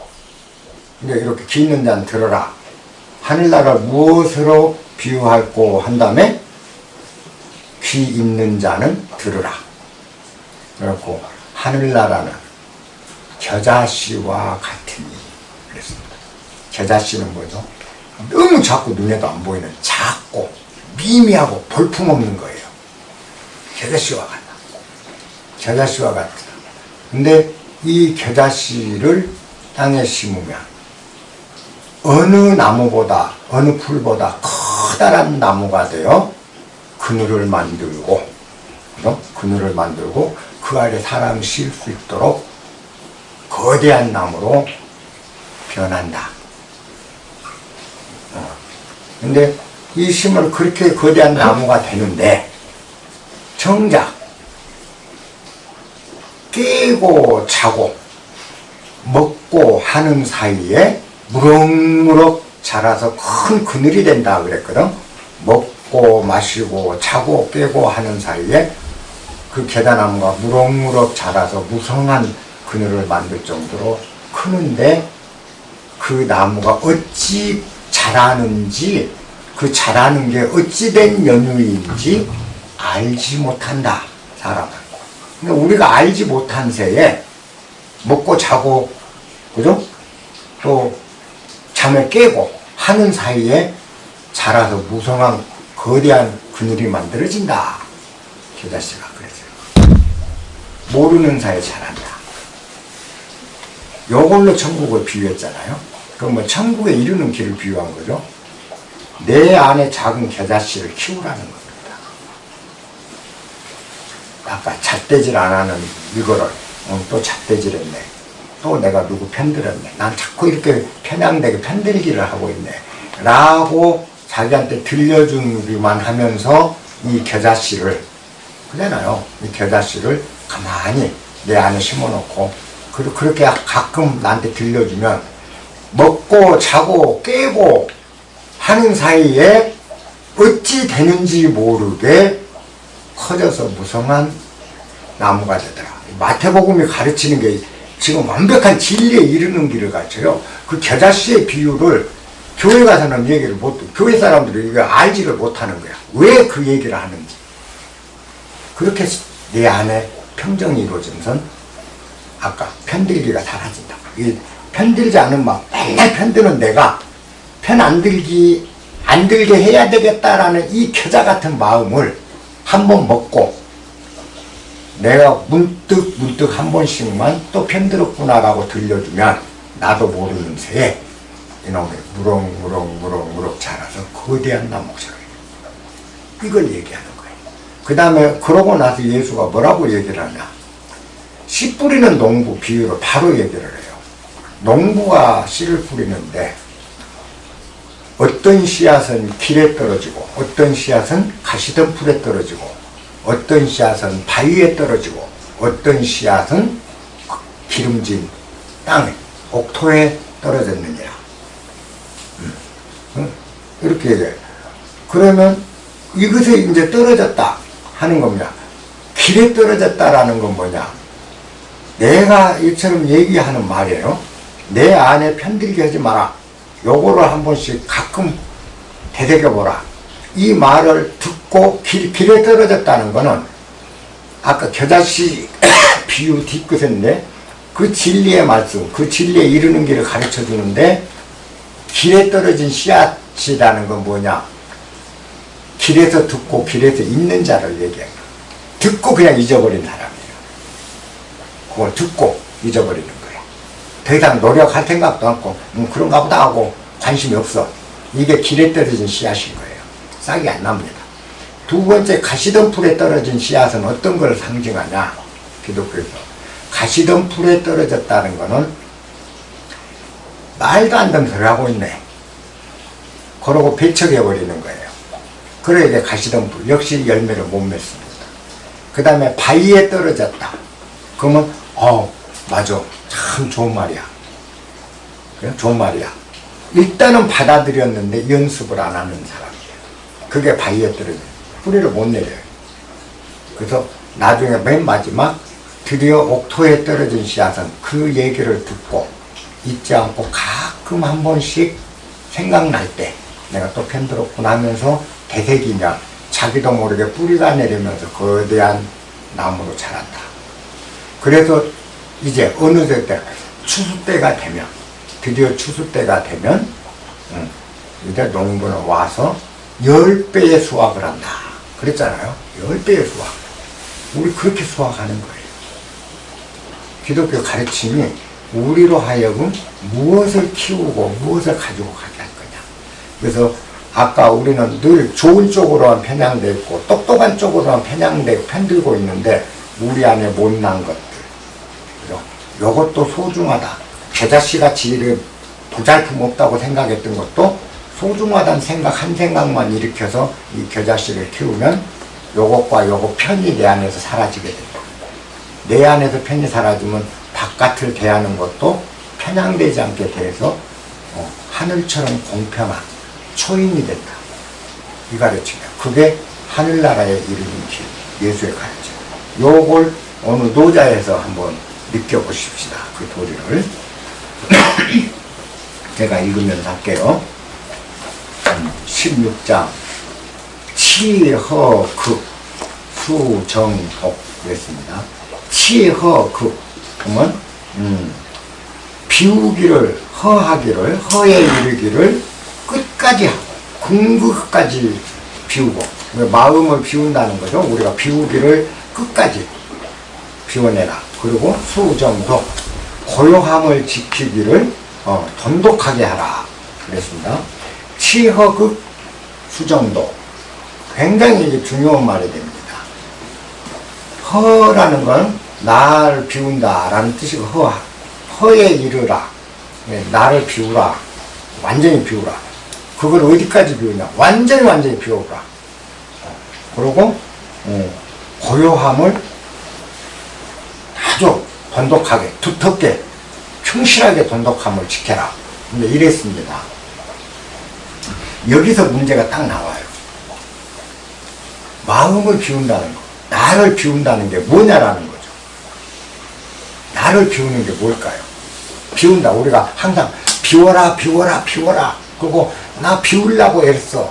이제 이렇게 귀 있는 자는 들으라. 하늘나라를 무엇으로 비유할꼬 한 다음에 귀 있는 자는 들으라. 그렇고 하늘나라는 겨자씨와 같으니 그랬습니다. 겨자씨는 뭐죠? 너무 작고 눈에도 안 보이는 작고 미미하고 볼품없는 거예요. 겨자씨와 같다. 겨자씨와 같다. 근데 이 겨자씨를 땅에 심으면 어느 나무보다 어느 풀보다 커다란 나무가 되어 그늘을 만들고 그 아래 사람이 쉴 수 있도록 거대한 나무로 변한다. 근데 이 심을 그렇게 거대한 나무가 되는데 정작 깨고 자고 먹고 하는 사이에 무럭무럭 자라서 큰 그늘이 된다 그랬거든. 먹고 마시고 자고 깨고 하는 사이에 그 계단나무가 무럭무럭 자라서 무성한 그늘을 만들 정도로 크는데 그 나무가 어찌 자라는지 그 자라는 게 어찌된 연유인지 알지 못한다 사람은. 근데 우리가 알지 못한 새에 먹고 자고 그죠? 또 잠에 깨고 하는 사이에 자라서 무성한 거대한 그늘이 만들어진다. 겨자씨가 그랬어요. 모르는 사이에 자란다. 요걸로 천국을 비유했잖아요. 그러면 천국에 이르는 길을 비유한 거죠. 내 안에 작은 겨자씨를 키우라는 겁니다. 아까 잣대질 안 하는 이거를 또 잣대질했네. 또 내가 누구 편들었네. 난 자꾸 이렇게 편향되게 편들기를 하고 있네. 라고 자기한테 들려주기만 하면서 이 겨자씨를 그잖아요. 이 겨자씨를 가만히 내 안에 심어놓고 그렇게 가끔 나한테 들려주면 먹고 자고 깨고 하는 사이에 어찌 되는지 모르게 커져서 무성한 나무가 되더라. 마태복음이 가르치는 게 지금 완벽한 진리에 이르는 길을 가르쳐요. 그 겨자씨의 비유를 교회 가서는 얘기를 교회 사람들이 이거 알지를 못하는 거야. 왜 그 얘기를 하는지. 그렇게 내 안에 평정이 이루어지면서 아까 편들기가 사라진다. 이 편들지 않은 마음, 맨날 편드는 내가 편 안 들게 해야 되겠다라는 이 겨자 같은 마음을 한번 먹고 내가 문득 한 번씩만 또 편들었구나라고 들려주면 나도 모르는 새에 이놈이 무럭무럭 자라서 거대한 나목처럼 이걸 얘기하는 거예요. 그 다음에 그러고 나서 예수가 뭐라고 얘기를 하냐. 씨 뿌리는 농부 비유로 바로 얘기를 해요. 농부가 씨를 뿌리는데 어떤 씨앗은 길에 떨어지고 어떤 씨앗은 가시덤 풀에 떨어지고 어떤 씨앗은 바위에 떨어지고 어떤 씨앗은 기름진 땅에 옥토에 떨어졌느니라. 이렇게 얘기해요. 그러면 이것에 이제 떨어졌다 하는 겁니다. 길에 떨어졌다라는 건 뭐냐. 내가 이처럼 얘기하는 말이에요. 내 안에 편들게 하지 마라. 요거를 한 번씩 가끔 되새겨보라. 이 말을 듣고 길에 떨어졌다는 거는 아까 겨자씨 비유 뒤끝인데 그 진리의 말씀, 그 진리에 이르는 길을 가르쳐 주는데 길에 떨어진 씨앗이라는 건 뭐냐. 길에서 듣고 길에서 있는 자를 얘기해요. 듣고 그냥 잊어버린 사람이에요. 그걸 듣고 잊어버리는 거예요. 더 이상 노력할 생각도 않고 그런가 보다 하고 관심이 없어. 이게 길에 떨어진 씨앗인 거예요. 싹이 안 납니다. 두 번째 가시덤 풀에 떨어진 씨앗은 어떤 걸 상징하냐. 기독교에서 가시덤 풀에 떨어졌다는 거는 말도 안 되는 소리 하고 있네. 그러고 배척해버리는 거예요. 그래 이게 가시덤 풀. 역시 열매를 못 맺습니다. 그 다음에 바위에 떨어졌다. 그러면 맞아. 참 좋은 말이야. 그래? 좋은 말이야. 일단은 받아들였는데 연습을 안 하는 사람이에요. 그게 바위에 떨어져. 뿌리를 못 내려요. 그래서 나중에 맨 마지막 드디어 옥토에 떨어진 씨앗은 그 얘기를 듣고 잊지 않고 가끔 한 번씩 생각날 때 내가 또 편들었구나 하면서 되새기면 자기도 모르게 뿌리가 내리면서 거대한 나무로 자란다. 그래서 이제 어느 때 추수 때가 되면 드디어 추수 때가 되면 이제 농부는 와서 10배의 수확을 한다. 그랬잖아요. 10배의 수확. 우리 그렇게 수확하는 거예요. 기독교 가르침이 우리로 하여금 무엇을 키우고 무엇을 가지고 가게 할 거냐. 그래서 아까 우리는 늘 좋은 쪽으로만 편향되어 있고 똑똑한 쪽으로만 편들고 있는데 우리 안에 못난 것들. 이것도 소중하다. 겨자씨같이 보잘품 없다고 생각했던 것도 소중하다는 생각 한 생각만 일으켜서 이 겨자씨를 키우면 요것과 요거 편이 내 안에서 사라지게 된다. 내 안에서 편이 사라지면 바깥을 대하는 것도 편향되지 않게 돼서 하늘처럼 공평한 초인이 된다. 이 가르침이야. 그게 하늘나라에 이르는 길, 예수의 가르침. 요걸 어느 노자에서 한번 느껴보십시다. 그 도리를. 제가 읽으면서 할게요. 16장 치허극 수정독 그랬습니다. 치허극 그러면 비우기를 허하기를 허에 이르기를 끝까지 하고 궁극까지 비우고 마음을 비운다는 거죠. 우리가 비우기를 끝까지 비워내라. 그리고 수정독 고요함을 지키기를 돈독하게 하라 그랬습니다. 치허극 수정도 굉장히 이게 중요한 말이 됩니다. 허라는 건 나를 비운다 라는 뜻이고 허에 이르라. 나를 비우라. 완전히 비우라. 그걸 어디까지 비우냐. 완전히 비우라. 그리고 고요함을 아주 돈독하게 두텁게 충실하게 돈독함을 지켜라. 근데 이랬습니다. 여기서 문제가 딱 나와요. 마음을 비운다는 거, 나를 비운다는 게 뭐냐라는 거죠. 나를 비우는 게 뭘까요? 비운다. 우리가 항상 비워라 비워라 비워라 그리고 나 비우려고 애써.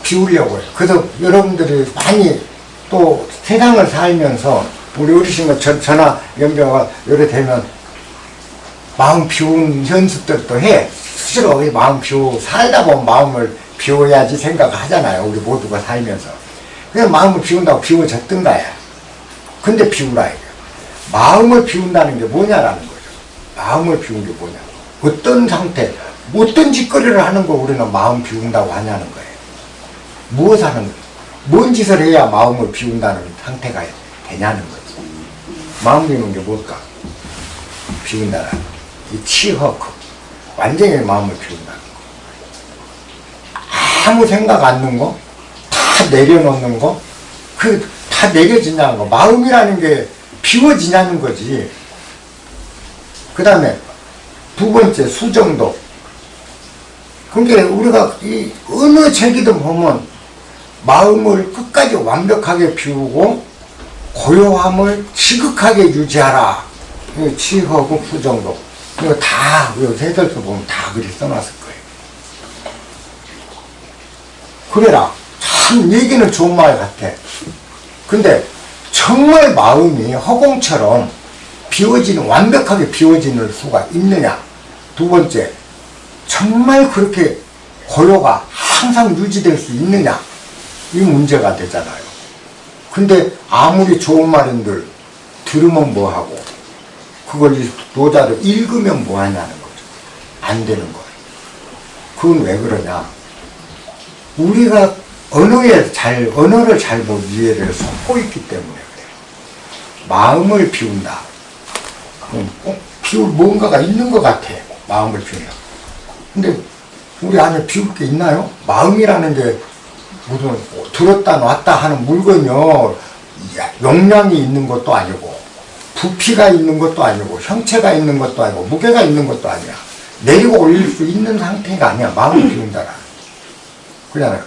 비우려고 해. 그래서 여러분들이 많이 또 세상을 살면서 우리 어르신과 전화 연배가 요래 되면 마음 비운 연습들도 해. 스스로 마음 비우고 살다 보면 마음을 비워야지 생각을 하잖아요. 우리 모두가 살면서. 그냥 마음을 비운다고 비워졌던가야. 근데 비우라 이거야. 마음을 비운다는 게 뭐냐라는 거죠. 마음을 비운 게 뭐냐. 어떤 상태, 어떤 짓거리를 하는 거 우리는 마음 비운다고 하냐는 거예요. 무엇 하는 거예요? 뭔 짓을 해야 마음을 비운다는 상태가 되냐는 거지. 마음 비우는 게 뭘까? 비운다라는 거. 이 치허크. 완전히 마음을 비운다는 거. 아무 생각 안 는 거, 다 내려놓는 거, 다 내려지냐는 거. 마음이라는 게 비워지냐는 거지. 그 다음에 두 번째, 수정도. 그러니까 우리가 이 어느 책이든 보면 마음을 끝까지 완벽하게 비우고 고요함을 지극하게 유지하라. 치허구 수정도. 이거 다, 세설서 보면 다 글이 써놨을 거예요. 그래라. 참, 얘기는 좋은 말 같아. 근데, 정말 마음이 허공처럼 완벽하게 비워지는 수가 있느냐? 두 번째, 정말 그렇게 고요가 항상 유지될 수 있느냐? 이 문제가 되잖아요. 근데, 아무리 좋은 말인들 들으면 뭐하고, 그걸 노자를 읽으면 뭐하냐는 거죠. 안 되는 거예요. 그건 왜 그러냐. 우리가 언어를 잘못 이해를 섞고 있기 때문에 그래요. 마음을 비운다. 꼭 비울 뭔가가 있는 것 같아. 마음을 비운다. 근데 우리 안에 비울 게 있나요? 마음이라는 게 무슨 들었다 놨다 하는 물건이요. 용량이 있는 것도 아니고 부피가 있는 것도 아니고 형체가 있는 것도 아니고 무게가 있는 것도 아니야. 내리고 올릴 수 있는 상태가 아니야. 마음을 비운다라. 그러잖아요.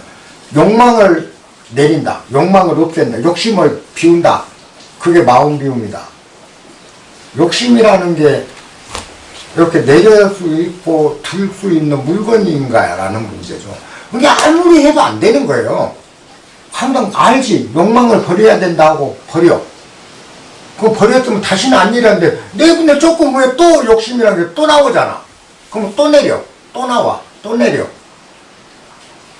욕망을 내린다. 욕망을 없앤다. 욕심을 비운다. 그게 마음 비움이다. 욕심이라는 게 이렇게 내릴 수 있고 들 수 있는 물건인가라는 문제죠. 그게 아무리 해도 안 되는 거예요. 항상 알지. 욕망을 버려야 된다고 버려. 그거 버렸으면 다시는 안 일하는데 내분에 조금 후에 또 욕심이라는 게 또 나오잖아. 그럼 또 내려. 또 나와. 또 내려.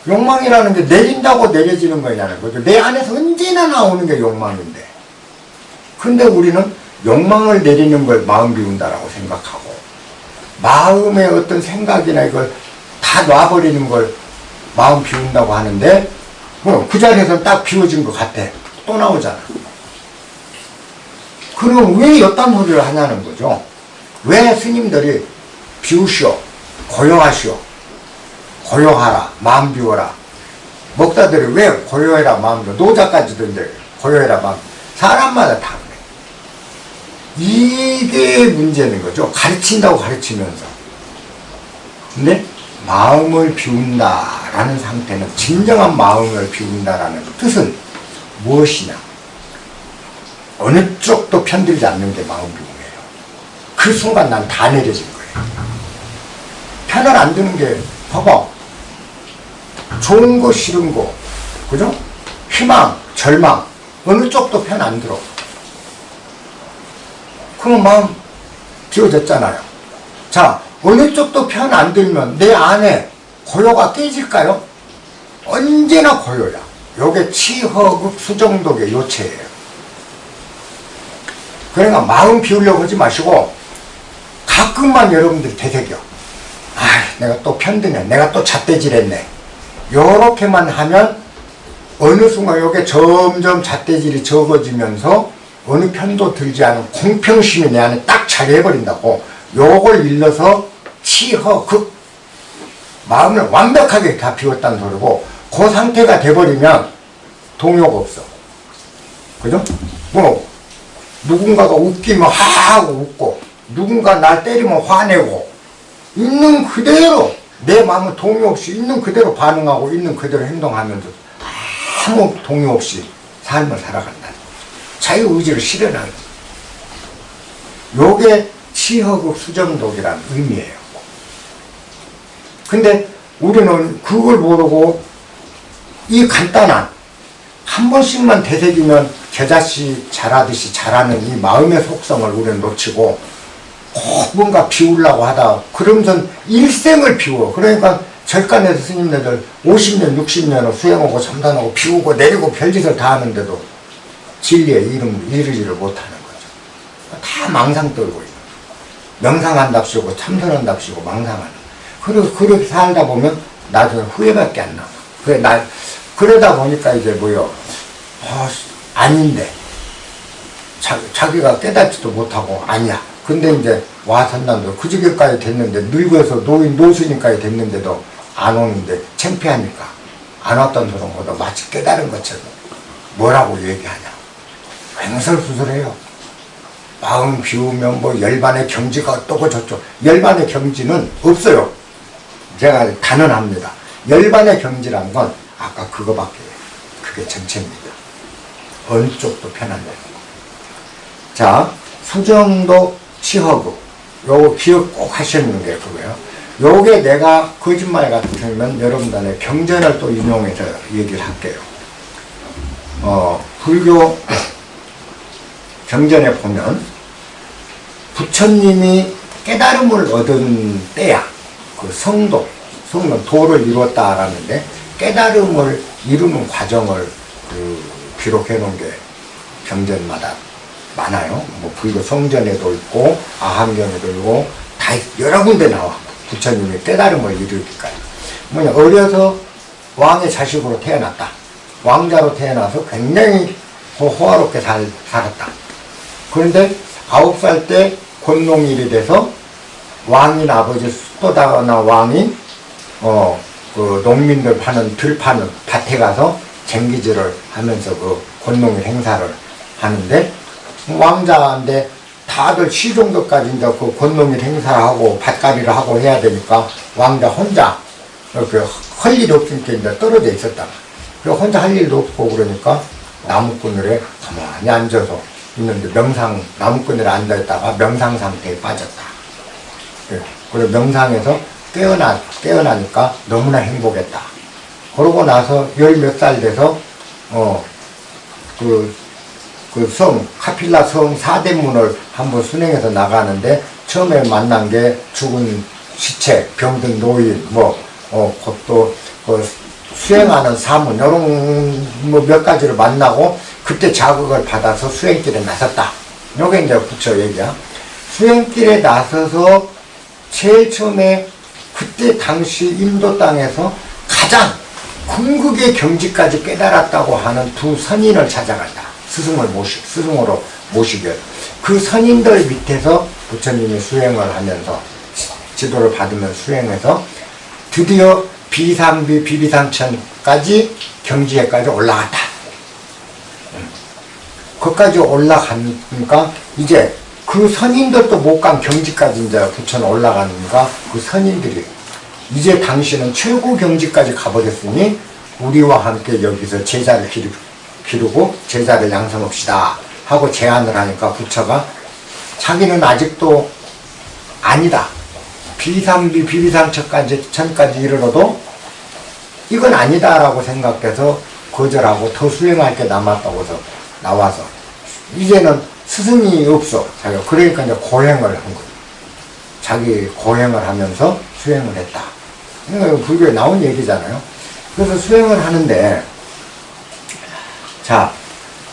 욕망이라는 게 내린다고 내려지는 거냐는 거죠. 내 안에서 언제나 나오는 게 욕망인데. 근데 우리는 욕망을 내리는 걸 마음 비운다라고 생각하고 마음의 어떤 생각이나 이걸 다 놔버리는 걸 마음 비운다고 하는데 그 자리에서 딱 비워진 것 같아. 또 나오잖아. 그럼 왜 이딴 소리를 하냐는 거죠. 왜 스님들이 비우시오, 고요하시오, 고요하라, 마음 비워라. 목사들이 왜 고요해라, 마음 비워. 노자까지도 이제 고요해라, 마음. 사람마다 다 그래. 이게 문제는 거죠. 가르친다고 가르치면서. 근데 마음을 비운다라는 상태는 진정한 마음을 비운다라는 뜻은 무엇이냐? 어느 쪽도 편들지 않는 게 마음 비움이에요. 그 순간 난 다 내려진 거예요. 편을 안 드는 게 봐봐. 좋은 거 싫은 거 그죠? 희망, 절망 어느 쪽도 편 안 들어. 그럼 마음 비워졌잖아요. 자, 어느 쪽도 편 안 들면 내 안에 고요가 깨질까요? 언제나 고요야. 요게 치허극 수정독의 요체예요. 그러니까 마음 비우려고 하지 마시고 가끔만 여러분들이 되새겨. 아, 내가 또 편드네. 내가 또 잣대질했네. 요렇게만 하면 어느 순간 요게 점점 잣대질이 적어지면서 어느 편도 들지 않은 공평심이 내 안에 딱 자리해버린다고. 요걸 일러서 치허극 마음을 완벽하게 다 비웠다는 소리고 그 상태가 돼버리면 동요가 없어. 그죠? 뭐 누군가가 웃기면 하하고 웃고 누군가 날 때리면 화내고 있는 그대로 내 마음은 동요 없이 있는 그대로 반응하고 있는 그대로 행동하면서 아무 동요 없이 삶을 살아간다. 자유의지를 실현하는 요게 치허극 수정독이라는 의미예요. 근데 우리는 그걸 모르고 이 간단한 한 번씩만 되새기면 겨자씨 자라듯이 자라는 이 마음의 속성을 우리는 놓치고 꼭 뭔가 비우려고 하다 그러면서 일생을 비워. 그러니까 절간에서 스님네들 50년 60년을 수행하고 참선하고 비우고 내리고 별짓을 다 하는데도 진리에 이르지를 못하는 거죠. 다 망상 떨고 있는 명상한답시고 참선한답시고 망상하는. 그리고 그렇게 살다 보면 나중에 후회밖에 안 남아. 그러다 보니까 이제 아닌데 자기가 깨닫지도 못하고 아니야. 근데 이제 와선남도 그 지경까지 됐는데 늙어서 노수니까지 됐는데도 안 오는데 창피하니까 안 왔던 소리보다 마치 깨달은 것처럼 뭐라고 얘기하냐. 횡설수설해요. 마음 비우면 열반의 경지가 어떠고 저쩌고. 열반의 경지는 없어요. 제가 단언합니다. 열반의 경지란 건 아까 그거밖에 그게 전체입니다. 어느 쪽도 편한데. 자, 수정도 치허구. 요거 기억 꼭 하시는 게 그거예요. 요게 내가 거짓말 같으면 여러분들의 경전을 또 인용해서 얘기를 할게요. 불교 경전에 보면 부처님이 깨달음을 얻은 때야. 그 성도는 도를 이뤘다라는데 깨달음을 이루는 과정을 기록해 놓은 게 경전마다 많아요. 뭐 불교 성전에도 있고 아함경에도 있고 다 여러 군데 나와. 부처님이 깨달음을 이루기까지. 어려서 왕의 자식으로 태어났다. 왕자로 태어나서 굉장히 호화롭게 살았다. 그런데 9살 때 곤농일이 돼서 왕인 아버지 수도다나 왕이 그 농민들 들파는 밭에 가서 쟁기질을 하면서 그 곤농일 행사를 하는데 왕자인데 다들 시종도까지 이제 그 곤농일 행사를 하고 밭갈이를 하고 해야 되니까 왕자 혼자 이렇게 할 일이 없으니까 이제 떨어져 있었다. 그리고 혼자 할 일도 없고 그러니까 나무꾼들에 가만히 앉아서 있는데 나무꾼들에 앉아있다가 명상 상태에 빠졌다. 그래서 명상에서 깨어나니까 너무나 행복했다. 그러고 나서 10몇 살 돼서 카필라 성 사대문을 한번 순행해서 나가는데 처음에 만난 게 죽은 시체, 병든 노인, 그것도 수행하는 사문, 요런 몇 가지를 만나고 그때 자극을 받아서 수행길에 나섰다. 요게 이제 부처 얘기야. 수행길에 나서서 제일 처음에 그때 당시 인도 땅에서 가장 궁극의 경지까지 깨달았다고 하는 두 선인을 찾아간다. 스승으로 모시게. 그 선인들 밑에서 부처님이 수행을 하면서 지도를 받으면 수행해서 드디어 비비상천까지 경지에까지 올라갔다. 거기까지 올라가니까 이제 그 선인들도 못 간 경지까지 이제 부처는 올라가니까 그 선인들이 이제 당신은 최고 경지까지 가버렸으니 우리와 함께 여기서 제자를 기르고 제자를 양성합시다 하고 제안을 하니까 부처가 자기는 아직도 아니다. 비비상천까지 이르러도 이건 아니다라고 생각해서 거절하고 더 수행할 게 남았다고 해서 나와서 이제는 스승이 없어. 그러니까 이제 고행을 한 거예요. 자기 고행을 하면서 수행을 했다. 그러니까 불교에 나온 얘기잖아요. 그래서 수행을 하는데 자,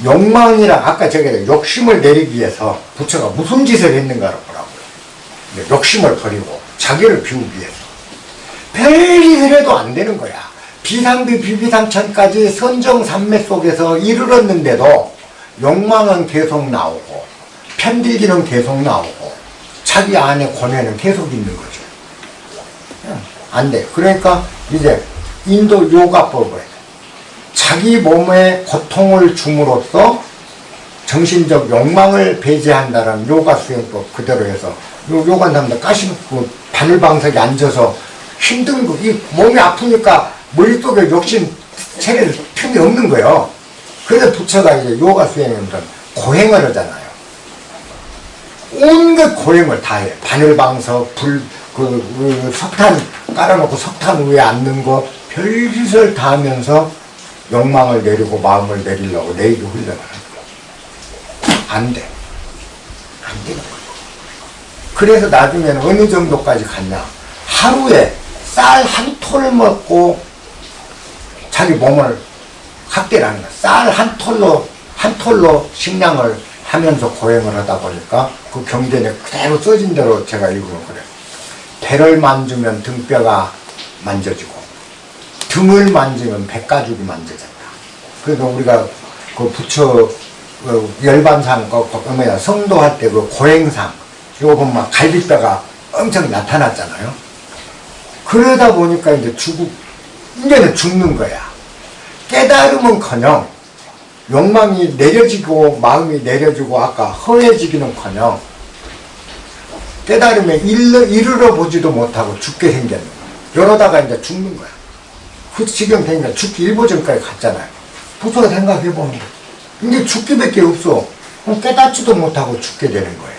욕망이랑 아까 저게 욕심을 내리기 위해서 부처가 무슨 짓을 했는가를 보라고요. 욕심을 버리고 자기를 비우기 위해서 별짓을 해도 안 되는 거야. 비비상천까지 선정산매 속에서 이르렀는데도 욕망은 계속 나오고 편들기는 계속 나오고 자기 안에 권해는 계속 있는 거죠. 안 돼. 그러니까 이제 인도 요가법을 자기 몸에 고통을 줌으로써 정신적 욕망을 배제한다는 요가 수행법 그대로 해서 요가 사람들 까시고 바늘방석에 앉아서 힘든 거, 이 몸이 아프니까 머릿속에 욕심 체를 틈이 없는 거예요. 그래서 부처가 이제 요가 수행하면 고행을 하잖아요. 온갖 고행을 다 해. 바늘방석, 석탄 깔아놓고 석탄 위에 앉는 거 별짓을 다 하면서 욕망을 내리고 마음을 내리려고 내일도 훈련을 하는 거야. 안 돼. 안 되는 거야. 그래서 나중에는 어느 정도까지 갔냐. 하루에 쌀 한 톨 먹고 자기 몸을 학대라는 거야. 쌀 한 톨로 식량을 하면서 고행을 하다 보니까 그 경전에 그대로 써진 대로 제가 읽으면 그래. 배를 만지면 등뼈가 만져지고 등을 만지면 배가죽이 만져진다. 그래서 우리가 그 부처 열반상 성도할 때 그 고행상 이거 보면 갈비뼈가 엄청 나타났잖아요. 그러다 보니까 이제는 죽는 거야. 깨달음은커녕 욕망이 내려지고 마음이 내려지고 아까 허해지기는커녕 깨달음에 이르러 보지도 못하고 죽게 생겼는 거야. 이러다가 이제 죽는 거야. 그 지경 되니까 죽기 일보 전까지 갔잖아요. 부처가 생각해보는 거야. 이제 죽기밖에 없어. 깨닫지도 못하고 죽게 되는 거예요.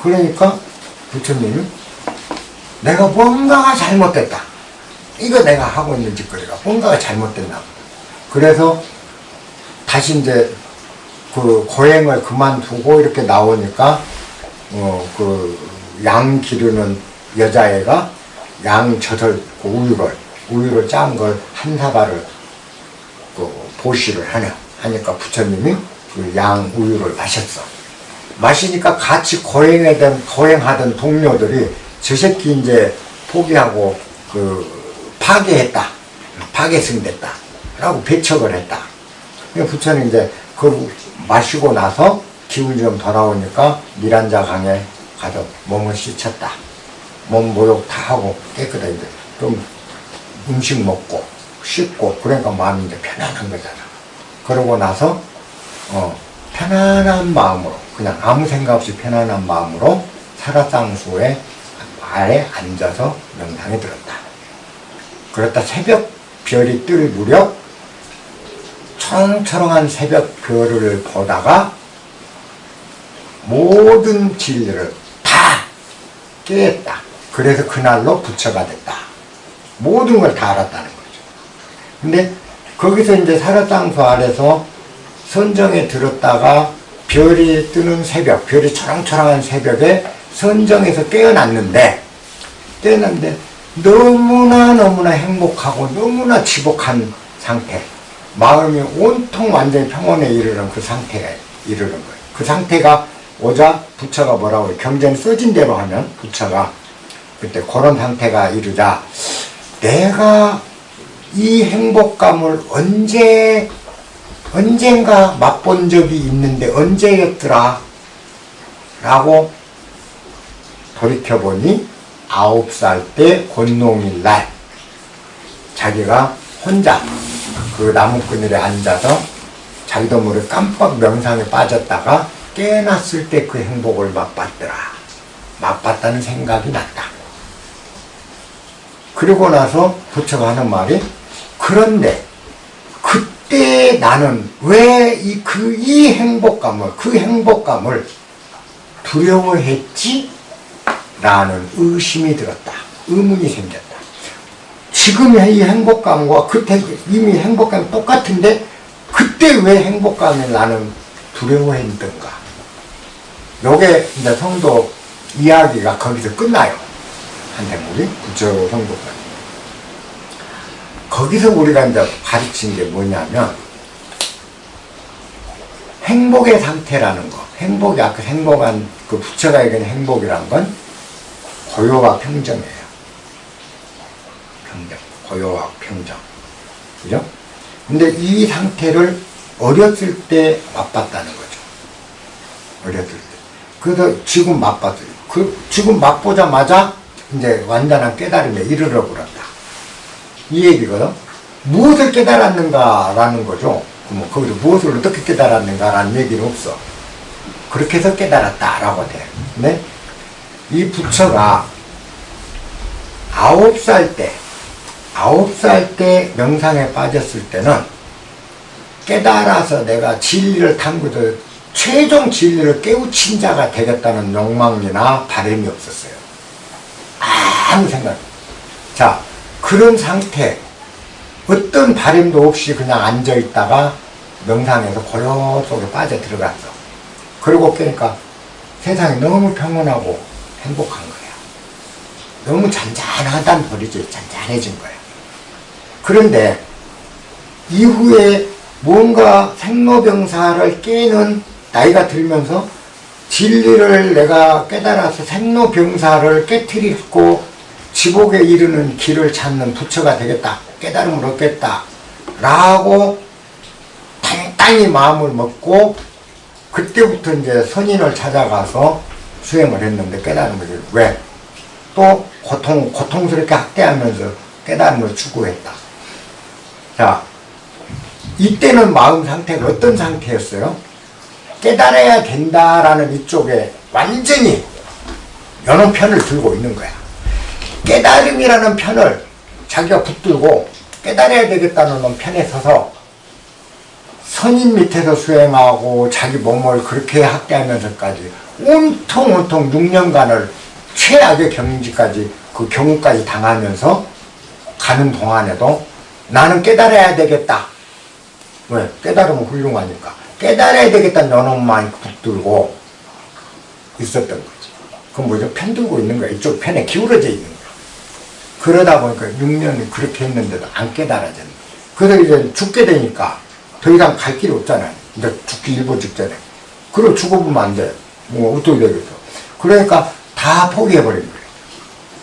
그러니까 부처님이 내가 뭔가가 잘못됐다. 이거 내가 하고 있는 짓거리가 뭔가가 잘못됐나. 그래서 다시 이제 그 고행을 그만두고 이렇게 나오니까 그 양 기르는 여자애가 양 젖을 우유를 짠 걸 한 사발을 그 보시를 하니까 부처님이 그 양 우유를 마셨어. 마시니까 같이 고행하던 동료들이 저 새끼 이제 포기하고 파괴승됐다 라고 배척을 했다. 부처님 이제 그걸 마시고 나서 기운이 좀 돌아오니까 미란자 강에 가서 몸을 씻었다. 몸 목욕 다 하고 깨끗하게 좀 음식 먹고 씻고 그러니까 마음이 이제 편안한 거잖아. 그러고 나서 편안한 마음으로 그냥 아무 생각 없이 편안한 마음으로 사라상수의 아래 앉아서 명상에 들었다. 그렇다 새벽 별이 뜰 무렵 초롱초롱한 새벽 별을 보다가 모든 진리를 다 깨었다. 그래서 그날로 부처가 됐다. 모든 걸 다 알았다는 거죠. 근데 거기서 이제 사라상수 아래서 선정에 들었다가 별이 뜨는 새벽, 별이 초롱초롱한 새벽에 선정에서 깨어났는데 너무나 행복하고 너무나 지복한 상태, 마음이 온통 완전히 평온에 이르는 그 상태에 이르는 거예요. 그 상태가 오자 부처가 뭐라고 해요? 경전에 써진 대로 하면 부처가 그때 그런 상태가 이르자 내가 이 행복감을 언젠가 맛본 적이 있는데 언제였더라? 라고 돌이켜보니 9살 때 권농일날 자기가 혼자 그 나무그늘에 앉아서 자기도 모르게 깜빡 명상에 빠졌다가 깨어났을 때 그 행복을 맛봤더라. 맛봤다는 생각이 났다. 그리고 나서 부처가 하는 말이 그런데 그때 나는 왜 이 행복감을 두려워했지? 라는 의심이 들었다. 의문이 생겼다. 지금의 이 행복감과 그때 이미 행복감이 똑같은데 그때 왜 행복감을 나는 두려워했던가. 요게 이제 성도 이야기가 거기서 끝나요. 한 대목이 부처 성도까지. 거기서 우리가 이제 가르친 게 뭐냐면 행복의 상태라는 거. 행복이 아까 행복한 그 부처가 얘기하는 행복이란 건 고요와 평정이에요. 평정. 고요와 평정. 그죠? 근데 이 상태를 어렸을 때 맛봤다는 거죠. 어렸을 때. 그래서 지금 맛봤어요. 지금 맛보자마자 이제 완전한 깨달음에 이르러 버렸다. 이 얘기거든. 무엇을 깨달았는가라는 거죠. 뭐 거기서 무엇을 어떻게 깨달았는가라는 얘기는 없어. 그렇게 해서 깨달았다라고 돼. 근데 이 부처가 9살 때 명상에 빠졌을 때는 깨달아서 내가 진리를 탐구해서 최종 진리를 깨우친 자가 되겠다는 욕망이나 바람이 없었어요. 아무 생각. 자, 그런 상태, 어떤 바램도 없이 그냥 앉아있다가 명상에서 고요 속에 빠져 들어갔어. 그러고 깨니까 세상이 너무 평온하고 행복한 거야. 너무 잔잔하단 소리지. 잔잔해진 거야. 그런데 이후에 뭔가 생로병사를 깨는 나이가 들면서 진리를 내가 깨달아서 생로병사를 깨트리고 지복에 이르는 길을 찾는 부처가 되겠다. 깨달음을 얻겠다. 라고 땅땅히 마음을 먹고 그때부터 이제 선인을 찾아가서 수행을 했는데 깨달음을 왜? 또 고통스럽게 학대하면서 깨달음을 추구했다. 자, 이때는 마음 상태가 어떤 상태였어요? 깨달아야 된다라는 이쪽에 완전히 여는 편을 들고 있는 거야. 깨달음이라는 편을 자기가 붙들고 깨달아야 되겠다는 편에 서서 선인 밑에서 수행하고 자기 몸을 그렇게 학대하면서까지 온통 6년간을 최악의 경지까지 그 경우까지 당하면서 가는 동안에도 나는 깨달아야 되겠다. 왜? 깨달으면 훌륭하니까. 깨달아야 되겠다는 요놈만 붙들고 있었던 거지. 그럼 뭐죠? 편 들고 있는 거야. 이쪽 편에 기울어져 있는 거야. 그러다 보니까 6년을 그렇게 했는데도 안 깨달아졌네. 그래서 이제 죽게 되니까 더 이상 갈 길이 없잖아요. 이제 죽기 일보 직전에. 그리고 죽어보면 안 돼. 뭐 어떻게 되겠어. 그러니까 다 포기해버린 거예요.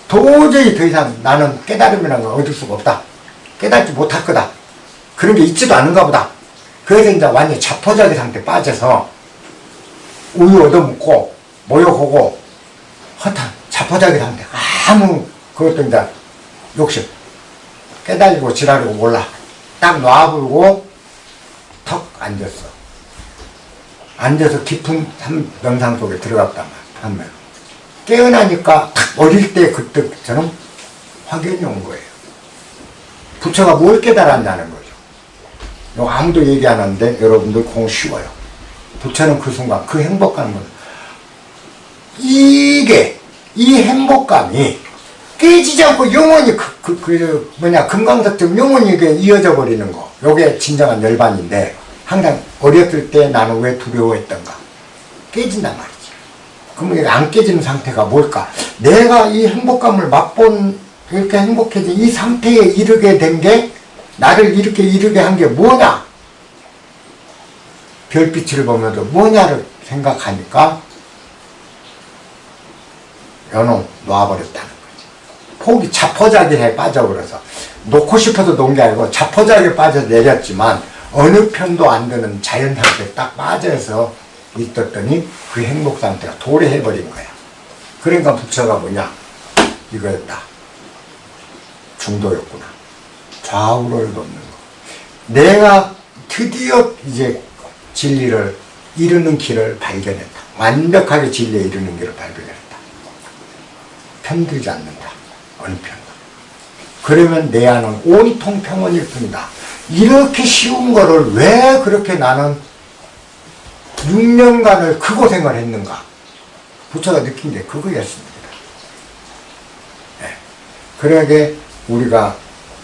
도저히 더 이상 나는 깨달음이라는 걸 얻을 수가 없다. 깨닫지 못할 거다. 그런 게 있지도 않은가 보다. 그래서 이제 완전히 자포자기 상태에 빠져서 우유 얻어먹고 모욕하고 허탄 자포자기 상태. 아무 그것도 이제 욕심. 깨달고 지랄이고 몰라. 딱 놔불고 턱 앉았어. 앉아서 깊은 명상 속에 들어갔단 말이야. 깨어나니까 어릴 때 그때처럼 확연히 온 거예요. 부처가 뭘 깨달았냐는 거죠. 아무도 얘기 안 하는데 여러분들 그거 쉬워요. 부처는 그 순간 그 행복감은 이 행복감이 깨지지 않고 영원히 금강석처럼 영원히 이어져 버리는 거. 요게 진정한 열반인데 항상 어렸을 때 나는 왜 두려워했던가 깨진단 말이지. 그러면 안 깨지는 상태가 뭘까? 내가 이 행복감을 맛본 이렇게 행복해진 이 상태에 이르게 된 게 나를 이렇게 이르게 한 게 뭐냐? 별빛을 보면서 뭐냐를 생각하니까 요놈 놔버렸다는 거지. 폭이 자포자기에 빠져버려서 놓고 싶어서 놓은 게 아니고 자포자기에 빠져서 내렸지만 어느 편도 안 드는 자연 상태에 딱 빠져서 있었더니 그 행복 상태가 도래해버린 거야. 그러니까 부처가 뭐냐? 이거였다. 중도였구나. 좌우를 돕는 거. 내가 드디어 이제 진리를 이루는 길을 발견했다. 완벽하게 진리에 이루는 길을 발견했다. 편들지 않는다. 어느 편도. 그러면 내 안은 온통 평온일 뿐이다. 이렇게 쉬운 거를 왜 그렇게 나는 6년간을 그 고생을 했는가? 부처가 느낀 게 그거였습니다. 네. 그러게 우리가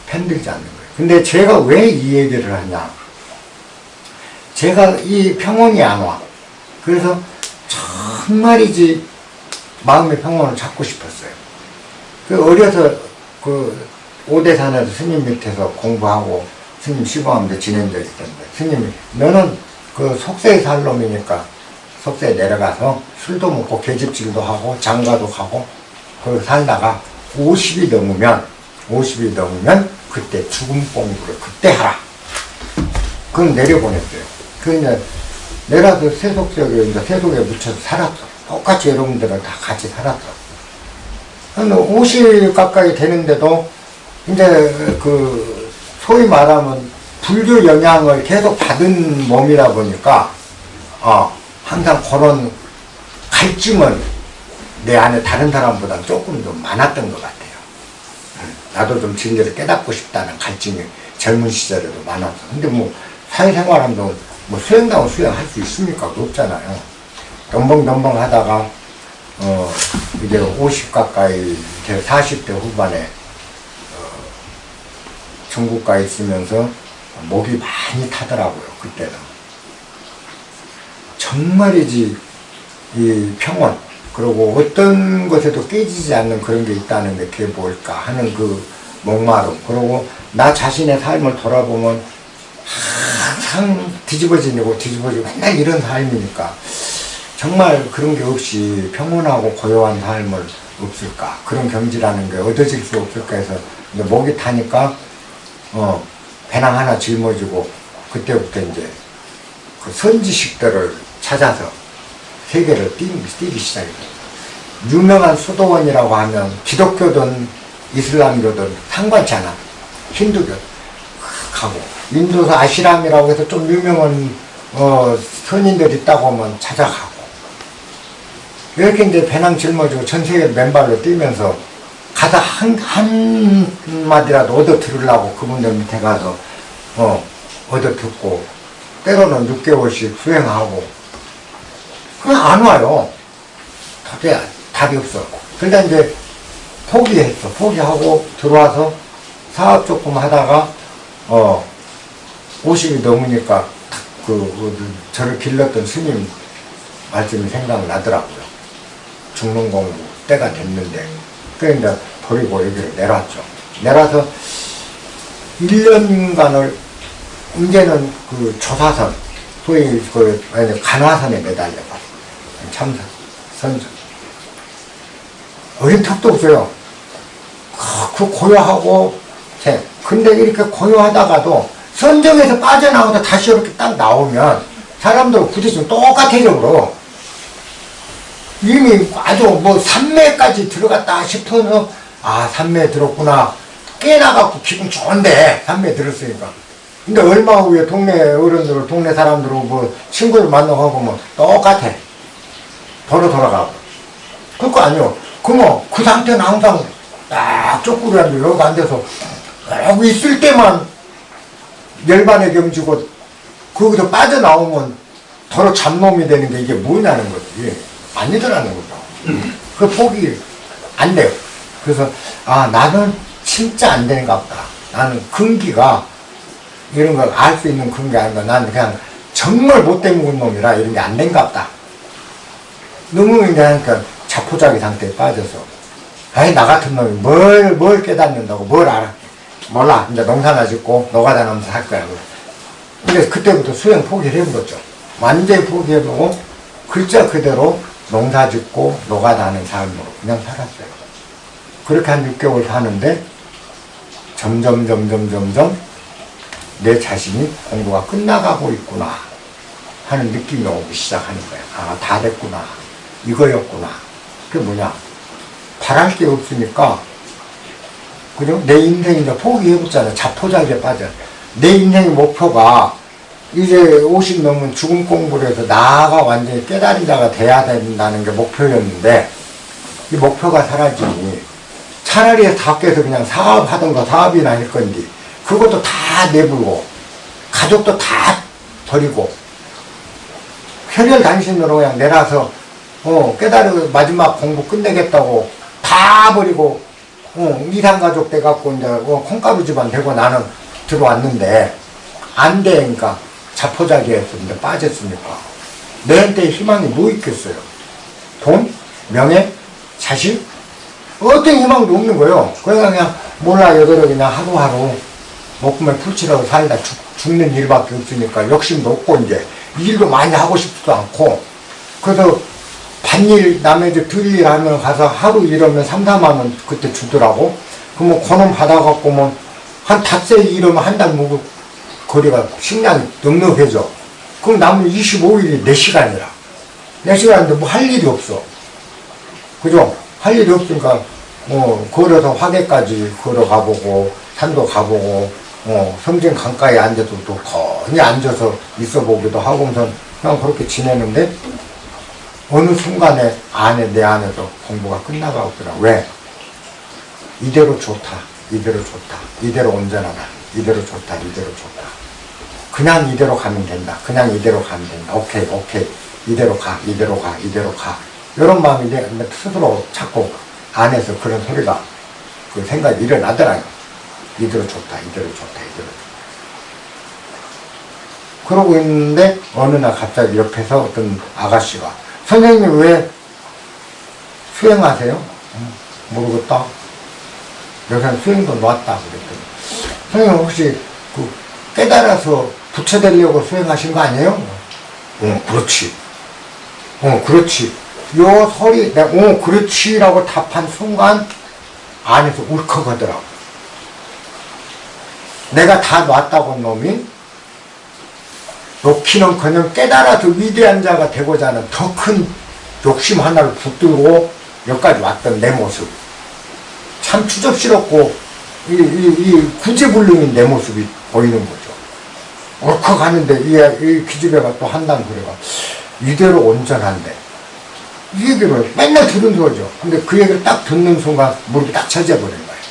편들지 않는 거예요. 근데 제가 왜 이 얘기를 하냐? 제가 이 평온이 안 와. 그래서 정말이지 마음의 평온을 찾고 싶었어요. 그 어려서 그 오대산에서 스님 밑에서 공부하고 스님 시봉하면서 지낸 적이 있던데 스님이 너는 그 속세에 살 놈이니까 속세에 내려가서 술도 먹고 계집질도 하고 장가도 가고 거기 살다가 50이 넘으면 그때 죽음 공부를 그때 하라. 그건 내려보냈어요. 그 이제 내려서 세속적에 이제 세속에 묻혀서 살았어. 똑같이 여러분들은 다 같이 살았어. 50 가까이 되는데도 이제 그 소위 말하면 불교 영향을 계속 받은 몸이라 보니까 항상 그런 갈증은 내 안에 다른 사람보다 조금 더 많았던 것 같아요. 나도 좀 진리를 깨닫고 싶다는 갈증이 젊은 시절에도 많았어. 근데 뭐 사회생활하면 뭐 수행다운 수행할 수 있습니까? 없잖아요. 덤벙덤벙 하다가 이제 50 가까이, 40대 후반에, 중국가 있으면서 목이 많이 타더라고요, 그때는. 정말이지, 이 평온, 그리고 어떤 것에도 깨지지 않는 그런 게 있다는 게 그게 뭘까 하는 그 목마름. 그리고 나 자신의 삶을 돌아보면 항상 뒤집어지고 맨날 이런 삶이니까 정말 그런 게 없이 평온하고 고요한 삶을 없을까, 그런 경지라는 게 얻어질 수 없을까 해서 이제 목이 타니까 배낭 하나 짊어지고 그때부터 이제 그 선지식들을 찾아서 세계를 뛰기 시작했어요. 유명한 수도원이라고 하면 기독교든 이슬람교든 상관치 않아. 힌두교 가고, 인도서 아시람이라고 해서 좀 유명한 선인들 있다고 하면 찾아가고, 이렇게 이제 배낭 짊어지고 전 세계 맨발로 뛰면서 가서 한마디라도 얻어 들으려고 그분들 밑에 가서 얻어 듣고, 때로는 6개월씩 수행하고, 그냥 안 와요. 답이 없어. 그러니까 이제 포기했어. 포기하고 들어와서 사업 조금 하다가 50이 넘으니까 저를 길렀던 스님 말씀이 생각나더라고요. 죽는 공부 때가 됐는데, 그러니까 버리고 여기를 내려왔죠. 내려와서 1년간을 이제는 그 조사선, 소위 간화선에 매달려봤어요. 참선, 선선. 어린 턱도 없어요. 그 고요하고, 근데 이렇게 고요하다가도 선정에서 빠져나오다 다시 이렇게 딱 나오면 사람들 부딪히면 똑같아져, 그러. 이미 아주 뭐 산매까지 들어갔다 싶어서, 산매에 들었구나. 깨나갖고 기분 좋은데, 산매에 들었으니까. 근데 얼마 후에 동네 어른들, 동네 사람들, 뭐 친구들 만나고 하고 뭐 똑같아. 돌아가고. 그거 아니요. 그러면 그 상태는 항상 딱 쪼꾸리 앉아 여기 앉아서 여기 있을 때만 열반에 겸지고 거기서 빠져나오면 더러 잡놈이 되는 게 이게 뭐냐는 거지. 아니더라는 거죠. 그 포기 안 돼요. 그래서 나는 진짜 안 되는가 보다. 나는 근기가 이런 걸 알 수 있는 그런 게 아닌가. 나는 그냥 정말 못된 놈이라 이런 게 안 된가 보다. 너무 그러니까 자포자기 상태에 빠져서, 나 같은 놈이 뭘 깨닫는다고, 뭘 알아. 몰라. 이제 농사나 짓고 노가다 하면서 할 거야. 근데 그때부터 수행 포기를 해버렸죠. 완전히 포기해보고 글자 그대로 농사 짓고 노가다 하는 삶으로 그냥 살았어요. 그렇게 한 6개월 사는데 점점 내 자신이 공부가 끝나가고 있구나 하는 느낌이 오기 시작하는 거야. 다 됐구나. 이거였구나. 그게 뭐냐. 바랄 게 없으니까, 그죠? 내 인생이 이제 포기해봤잖아. 자포자기에 빠져. 내 인생의 목표가 이제 50 넘은 죽음 공부를 해서 나가 완전히 깨달은 자가 돼야 된다는 게 목표였는데, 이 목표가 사라지니 차라리 밖에서 그냥 사업하던가 사업이나 할 건데, 그것도 다 내불고, 가족도 다 버리고, 혈혈단신으로 그냥 내려서, 깨달으고 마지막 공부 끝내겠다고 다 버리고, 이산가족 돼갖고, 이제, 콩가루 집안 되고 나는 들어왔는데, 안 돼. 그러니까, 자포자기에서 이제 빠졌으니까. 내한테 희망이 뭐 있겠어요? 돈? 명예? 자식? 어떤 희망도 없는 거예요. 그냥 몰라, 여기로 그냥 하루하루 먹으면 풀칠하고 살다 죽는 일밖에 없으니까 욕심도 없고, 이제 일도 많이 하고 싶지도 않고, 그래서 반일 남의 집 들일 하면 가서 하루 일하면 3, 4만 원 그때 주더라고. 그러면 그놈 받아갖고 뭐 한 닷새 일하면 한 달 먹을 거리가 식량이 넉넉해져. 그럼 남은 25일이 4시간이라. 4시간인데 뭐 할 일이 없어. 그죠? 할 일이 없으니까 걸어서 화계까지 걸어가보고 산도 가보고 섬진 강가에 앉아서 또 거니 앉아서 있어보기도 하고 그냥 그렇게 지내는데 어느 순간에 내 안에서 공부가 끝나가고 있더라. 왜? 이대로 좋다. 이대로 좋다. 이대로 온전하다. 이대로 좋다. 이대로 좋다. 그냥 이대로 가면 된다. 그냥 이대로 가면 된다. 오케이. 이대로 가. 이대로 가. 이대로 가. 이런 마음이 내 스스로 자꾸 안에서 그런 소리가, 그 생각이 일어나더라고요. 이대로 좋다, 이대로 좋다, 이대로 좋다. 그러고 있는데 어느 날 갑자기 옆에서 어떤 아가씨가 선생님 왜 수행하세요? 모르겠다. 요새는 수행도 놨다 그랬더니 선생님 혹시 그 깨달아서 부처되려고 수행하신 거 아니에요? 그렇지. 그렇지. 요 소리 내가 그렇지라고 답한 순간 안에서 울컥하더라고. 내가 다 놨다고 한 놈이 놓기는커녕 깨달아서 위대한 자가 되고자 하는 더 큰 욕심 하나를 붙들고 여기까지 왔던 내 모습, 참 추접스럽고 이 구제불능인 내 모습이 보이는 거죠. 울컥하는데 이 기집애가 또 한단 소리가 이대로 온전한데, 이 얘기를 맨날 들은 거죠. 근데 그 얘기를 딱 듣는 순간 무릎이 딱 쳐져버린 거예요.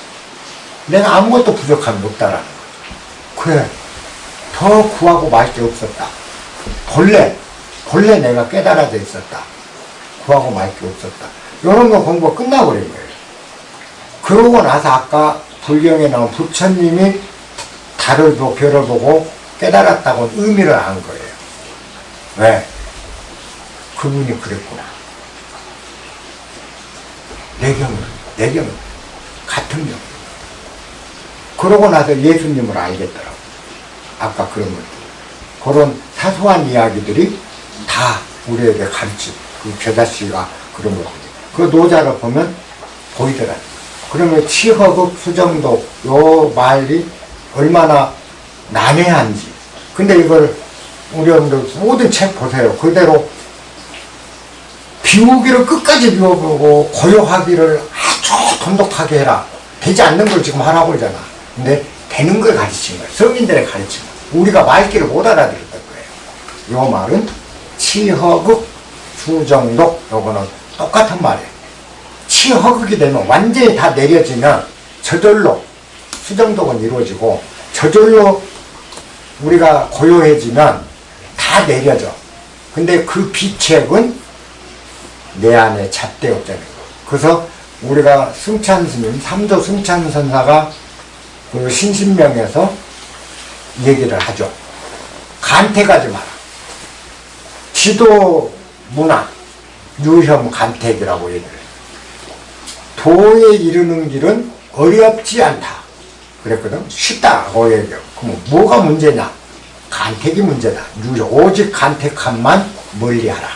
내가 아무것도 부족함이 없다라는 거죠. 그래, 더 구하고 말 게 없었다. 본래 내가 깨달아져 있었다. 구하고 말 게 없었다. 이런 거 공부가 끝나버린 거예요. 그러고 나서 아까 불경에 나온 부처님이 달을 보고 별을 보고 깨달았다고 의미를 안 거예요. 왜? 그분이 그랬구나. 내 경은 같은 경. 그러고 나서 예수님을 알겠더라고. 아까 그런 것들. 그런 사소한 이야기들이 다 우리에게 가르친 그 겨자씨가 그런 거거든요. 그 노자를 보면 보이더라. 그러면 치허극 수정독 요 말이 얼마나 난해한지. 근데 이걸 우리 여러분들 모든 책 보세요. 그대로 비우기를 끝까지 비워보고 고요하기를 아주 돈독하게 해라. 되지 않는 걸 지금 하라고 그러잖아. 근데 되는 걸 가르친 거예요. 성인들의 가르친 거예요. 우리가 말귀를 못 알아들었던 거예요. 요 말은 치허극 수정독 요거는 똑같은 말이에요. 치허극이 되면 완전히 다 내려지면 저절로 수정독은 이루어지고, 저절로 우리가 고요해지면 다 내려져. 근데 그 비책은 내 안에 잣대 없다는 거. 그래서 우리가 승찬 스님, 삼조 승찬 선사가 그 신신명에서 얘기를 하죠. 간택하지 마라. 지도 문화, 유혐 간택이라고 얘기를 해요. 도에 이르는 길은 어렵지 않다. 그랬거든. 쉽다고 얘기해요. 그럼 뭐가 문제냐? 간택이 문제다. 오직 간택함만 멀리하라.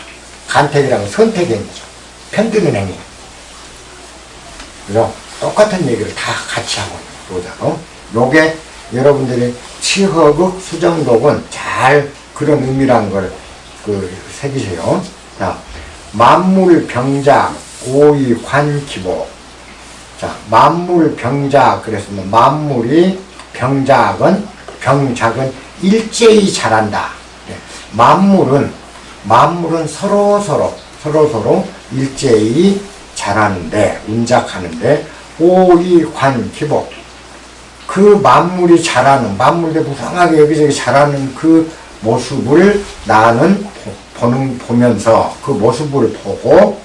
간택이라는 선택의 행위죠. 편드는 행위. 그래서 똑같은 얘기를 다 같이 하고 있는 노자로. 요게 여러분들이 치허극 수정독은 잘 그런 의미라는 걸 새기세요. 자, 만물병작 오이관기보. 자, 만물병작 그랬으면 만물이 병작은 일제히 자란다. 만물은 서로서로 일제히 자라는데, 운작하는데, 오이관기보. 그 만물이 자라는, 만물에 무성하게 여기저기 자라는 그 모습을 나는 보면서 그 모습을 보고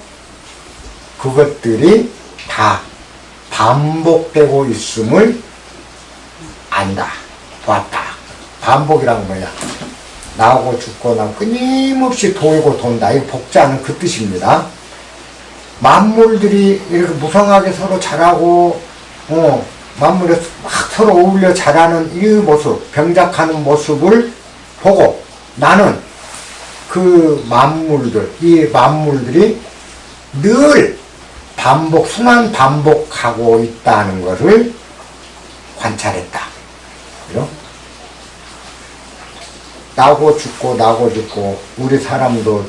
그것들이 다 반복되고 있음을 안다. 봤다. 반복이란 뭐야? 나오고 죽고 나고 끊임없이 돌고 돈다. 이 복자는 그 뜻입니다. 만물들이 이렇게 무성하게 서로 자라고, 만물에 막 서로 어울려 자라는 이 모습, 병작하는 모습을 보고 나는 그 이 만물들이 늘 순환 반복하고 있다는 것을 관찰했다. 그죠? 나고 죽고, 우리 사람도,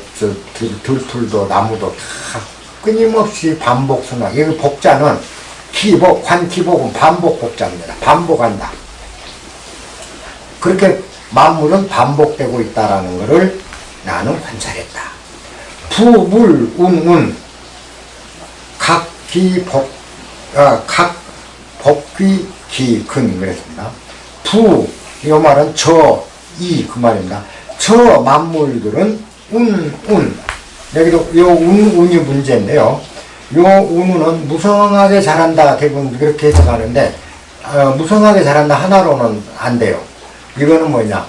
들툴도, 나무도 다 끊임없이 반복 순환. 이 복자는 관기복은 반복 복자입니다. 반복한다. 그렇게 만물은 반복되고 있다라는 것을 나는 관찰했다. 부물운운 각 복귀기근 그랬습니다. 이 말은 그 말입니다. 저 만물들은 여기도 요 운이 문제인데요. 요 운은 무성하게 자란다 대부분 그렇게 해석하는데 무성하게 자란다 하나로는 안 돼요. 이거는 뭐냐,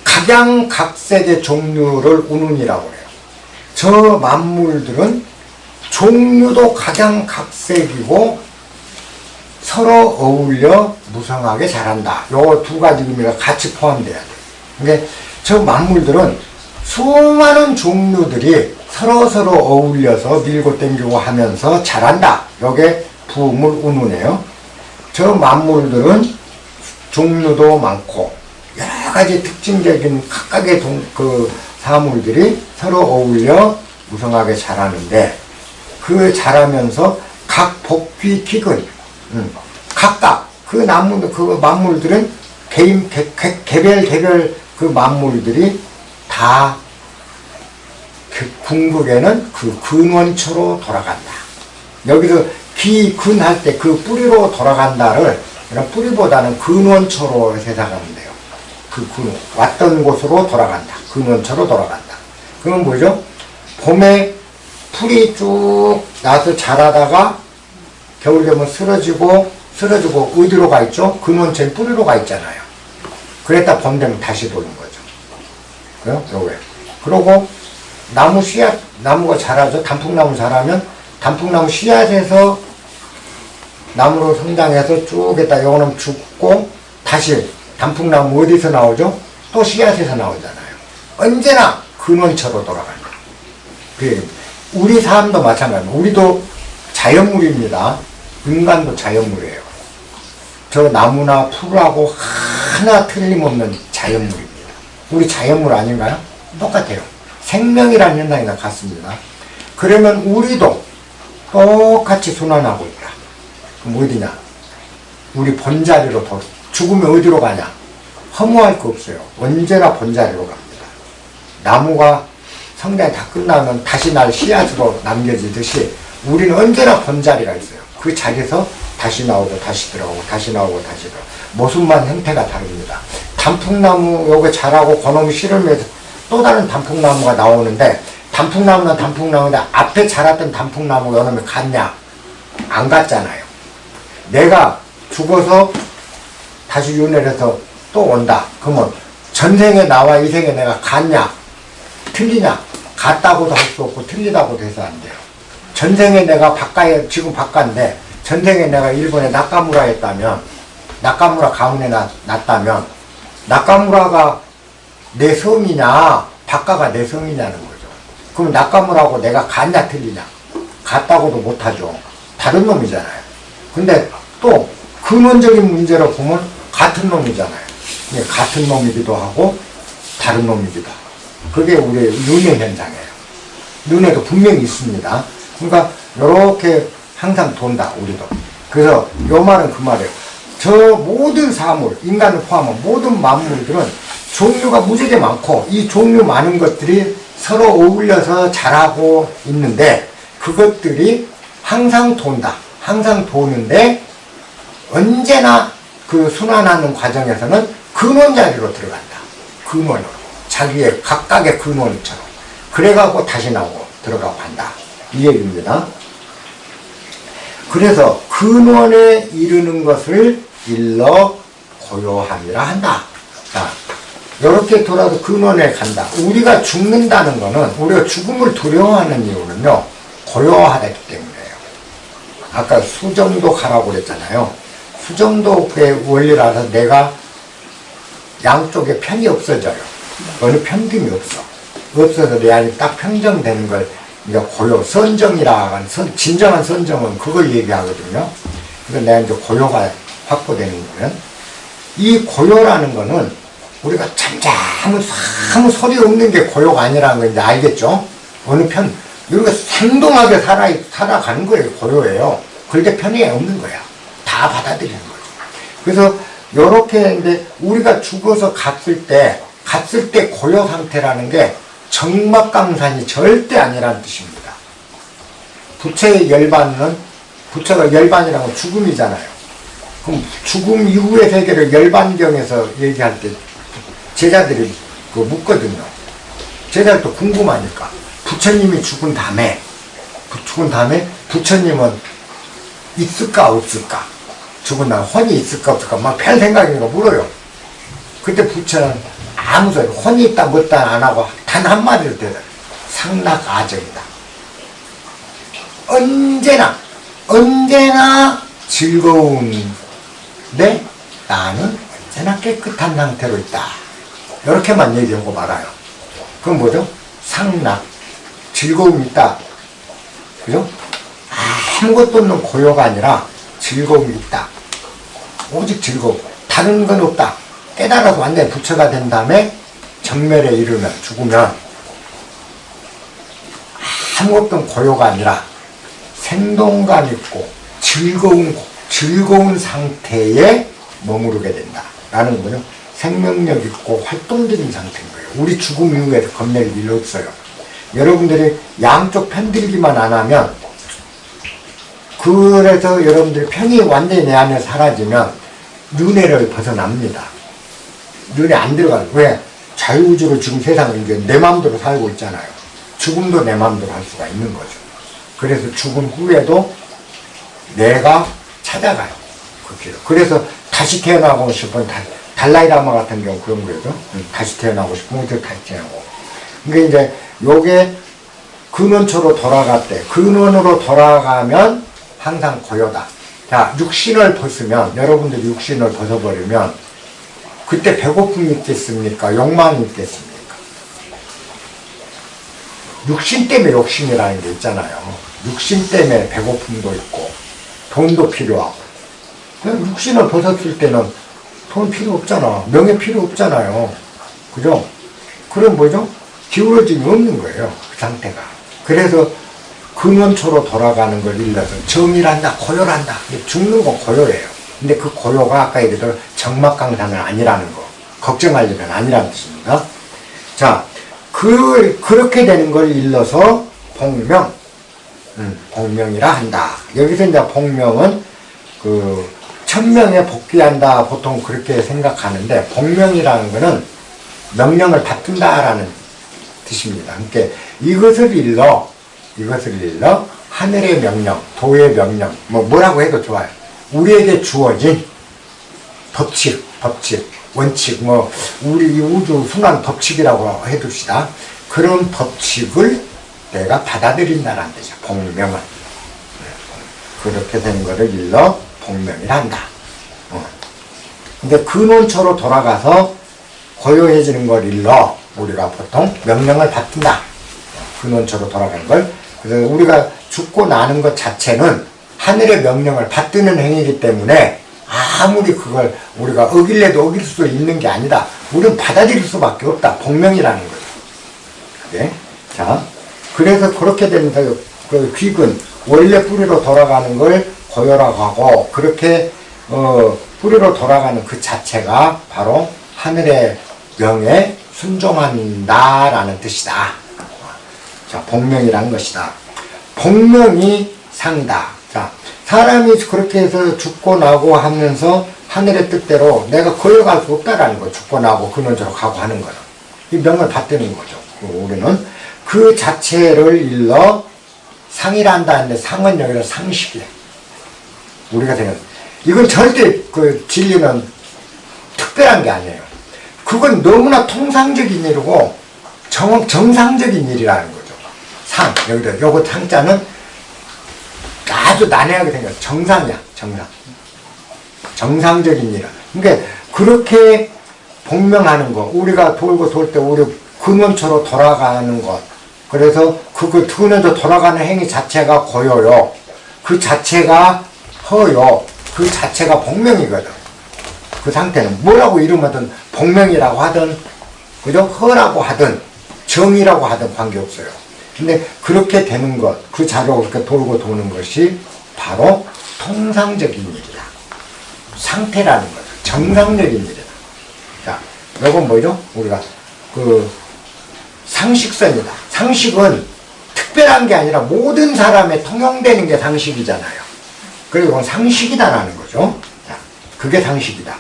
각양각색의 종류를 운운이라고 해요. 저 만물들은 종류도 각양각색이고 서로 어울려 무성하게 자란다. 요 두 가지 의미가 같이 포함돼야 돼요. 근데 저 만물들은 수많은 종류들이 서로 어울려서 밀고 당기고 하면서 자란다. 요게 부물 운운이에요. 저 만물들은 종류도 많고 여러 가지 특징적인 각각의 사물들이 서로 어울려 무성하게 자라는데, 그 자라면서 각 복귀 기근, 각각 그 만물들은 개별 그 만물들이 다 그 궁극에는 그 근원초로 돌아간다. 여기서 기근할 때 그 뿌리로 돌아간다를 뿌리보다는 근원초로 해석하면 돼요. 왔던 곳으로 돌아간다. 근원초로 돌아간다. 그건 뭐죠? 봄에 풀이 쭉 나서 자라다가 겨울 되면 쓰러지고 어디로 가 있죠? 근원초에 뿌리로 가 있잖아요. 그랬다 봄 되면 다시 도는 거죠. 요거예요. 그리고 나무 씨앗, 나무가 자라죠. 단풍나무 자라면 단풍나무 씨앗에서 나무로 성장해서 쭉 했다. 요거는 죽고 다시 단풍나무 어디서 나오죠? 또 씨앗에서 나오잖아요. 언제나 근원처로 돌아간다. 우리 삶도 마찬가지입니다. 우리도 자연물입니다. 인간도 자연물이에요. 저 나무나 풀하고 하나 틀림없는 자연물입니다. 우리 자연물 아닌가요? 똑같아요. 생명이라는 현상이나 같습니다. 그러면 우리도 똑같이 순환하고 있다. 그럼 어디냐? 우리 본자리로 죽으면 어디로 가냐? 허무할 거 없어요. 언제나 본자리로 갑니다. 나무가 성장이 다 끝나면 다시 날 씨앗으로 남겨지듯이 우리는 언제나 본자리가 있어요. 그 자리에서 다시 나오고 다시 들어오고 다시 나오고 다시 들어오고 모습만 형태가 다릅니다. 단풍나무 요거 자라고 그놈이 씨름해서 또 다른 단풍나무가 나오는데, 단풍나무는 단풍나무인데 앞에 자랐던 단풍나무가 요놈이 갔냐? 안 갔잖아요. 내가 죽어서 다시 윤회해서 또 온다. 그러면 전생에 나와 이 생에 내가 갔냐? 틀리냐? 같다고도 할 수 없고 틀리다고도 해서 안 돼요. 전생에 내가 지금 바깥인데 전생에 내가 일본에 나카무라였다면, 나카무라 가문에 났다면 나카무라가 내 성이냐 바카가 내 성이냐는 거죠. 그럼 나카무라하고 내가 같냐 틀리냐? 같다고도 못하죠. 다른 놈이잖아요. 근데 또 근원적인 문제로 보면 같은 놈이잖아요. 같은 놈이기도 하고 다른 놈이기도 하고. 그게 우리의 윤회 현상이에요. 윤회도 분명히 있습니다. 그러니까 이렇게 항상 돈다 우리도. 그래서 요 말은 그 말이에요. 저 모든 사물, 인간을 포함한 모든 만물들은 종류가 무지하게 많고 이 종류 많은 것들이 서로 어울려서 자라고 있는데 그것들이 항상 돈다. 항상 도는데 언제나 그 순환하는 과정에서는 근원 자리로 들어간다. 근원으로. 자기의 각각의 근원처럼. 그래가고 다시 나오고 들어가고 한다. 이 얘기입니다. 그래서 근원에 이르는 것을 일러 고요함이라 한다. 자, 이렇게 돌아서 근원에 간다. 우리가 죽는다는 거는, 우리가 죽음을 두려워하는 이유는요, 고요하기 때문이에요. 아까 수정도 가라고 그랬잖아요. 수정도의 원리라서 내가 양쪽에 편이 없어져요. 어느 편듦이 없어. 없어서 내 안이 딱 평정되는 걸 이제 고요, 선정이라 하는, 진정한 선정은 그걸 얘기하거든요. 그래서 내가 이제 고요가 확보되는 거는, 이 고요라는 거는 우리가 잠잠한 아무 소리 없는 게 고요가 아니라는 걸 이제 알겠죠? 어느 편, 우리가 생동하게 살아가는 거예요. 고요예요. 그런데 편이 없는 거야. 다 받아들이는 거죠. 그래서 요렇게 이제 우리가 죽어서 갔을 때 고요 상태라는 게 정막강산이 절대 아니라는 뜻입니다. 부처의 열반은, 부처가 열반이라는 건 죽음이잖아요. 그럼 죽음 이후의 세계를 열반경에서 얘기할 때 제자들이 묻거든요. 제자들도 궁금하니까. 부처님이 죽은 다음에 부처님은 있을까 없을까? 죽은 다음에 혼이 있을까 없을까? 막 별 생각이니까 물어요. 그때 부처는 아무 소리, 혼이 있다 못다 안 하고 단 한마디로 대답해. 상락아정이다. 언제나 즐거운데 나는 언제나 깨끗한 상태로 있다. 이렇게만 얘기하고 말아요. 그건 뭐죠? 상락, 즐거움이 있다. 그죠? 아무것도 없는 고요가 아니라 즐거움이 있다. 오직 즐거움. 다른 건 없다. 깨달아서 완전히 부처가 된 다음에 정멸에 이르면, 죽으면 아무것도 없는 고요가 아니라 생동감 있고 즐거운 상태에 머무르게 된다. 라는 거죠. 생명력 있고 활동적인 상태인 거예요. 우리 죽음 이후에 겁낼 일 없어요. 여러분들이 양쪽 편들기만 안 하면, 그래서 여러분들이 편이 완전히 내 안에 사라지면 눈에를 벗어납니다. 눈에 안 들어가요. 왜? 자유우주로 지금 세상을 이제 내 마음대로 살고 있잖아요. 죽음도 내 마음대로 할 수가 있는 거죠. 그래서 죽은 후에도 내가 찾아가요. 그 길을. 그래서 다시 태어나고 싶은 달라이라마 같은 경우 그런 거죠. 다시 태어나고 싶으면 다시 태어나고. 그러니까 이제 요게 근원초로 돌아갔대. 근원으로 돌아가면 항상 고요다. 자, 육신을 벗으면, 여러분들이 육신을 벗어버리면 그때 배고픔이 있겠습니까? 욕망이 있겠습니까? 육신 때문에 욕심이라는 게 있잖아요. 육신 때문에 배고픔도 있고 돈도 필요하고. 육신을 벗었을 때는 돈 필요 없잖아. 명예 필요 없잖아요. 그죠? 그럼 뭐죠? 기울어짐이 없는 거예요. 그 상태가. 그래서 근원초로 돌아가는 걸 일러서 정이란다, 고요란다. 죽는 건 고요예요. 근데 그 고요가 아까 얘기했던 정막강산은 아니라는 거. 걱정할 일은 아니라는 뜻입니다. 자, 그렇게 되는 걸 일러서 복명, 복명이라 한다. 여기서 이제 복명은 천명에 복귀한다. 보통 그렇게 생각하는데, 복명이라는 거는 명령을 받든다라는 뜻입니다. 그러니까 이것을 일러 하늘의 명령, 도의 명령, 뭐라고 해도 좋아요. 우리에게 주어진 법칙, 원칙, 우리 이 우주 순환 법칙이라고 해둡시다. 그런 법칙을 내가 받아들인다는 뜻이야, 복명은. 그렇게 되는 것을 일러 복명이라 한다. 근데 근원초로 돌아가서 고요해지는 걸 일러 우리가 보통 명령을 받든다. 근원초로 돌아가는 걸. 그래서 우리가 죽고 나는 것 자체는 하늘의 명령을 받드는 행위이기 때문에 아무리 그걸 우리가 어길래도 어길 수 있는 게 아니다. 우리는 받아들일 수밖에 없다. 복명이라는 거죠. 그게. 자, 그래서 그렇게 되면서 그 귀근, 원래 뿌리로 돌아가는 걸 고요라고 하고, 그렇게 뿌리로 돌아가는 그 자체가 바로 하늘의 명에 순종한다라는 뜻이다. 자, 복명이라는 것이다. 복명이 상다. 자, 사람이 그렇게 해서 죽고 나고 하면서 하늘의 뜻대로 내가 거역할 수 없다라는 거. 죽고 나고 근원적으로 가고 하는 거는. 이 명을 받드는 거죠. 우리는 그 자체를 일러 상이란다 하는데, 상은 여기서 상식이야. 우리가 생각해. 이건 절대 그 진리는 특별한 게 아니에요. 그건 너무나 통상적인 일이고 정상적인 일이라는 거죠. 상, 여기다 요거 상자는 아주 난해하게 생겼어. 정상이야, 정상. 정상적인 일이야. 그러니까 그렇게 복명하는 거, 우리가 돌고 돌 때 우리 근원초로 돌아가는 것, 그래서 그 근원초로 돌아가는 행위 자체가 고요요. 그 자체가 허요. 그 자체가 복명이거든. 그 상태는 뭐라고 이름하든 복명이라고 하든, 그죠? 허라고 하든 정이라고 하든 관계없어요. 근데 그렇게 되는 것, 그 자료가 그렇게 돌고 도는 것이 바로 통상적인 일이다. 상태라는 거죠. 정상적인 일이다. 자, 요건 뭐죠? 우리가 상식선이다. 상식은 특별한 게 아니라 모든 사람에 통용되는 게 상식이잖아요. 그리고 그건 상식이다라는 거죠. 자, 그게 상식이다.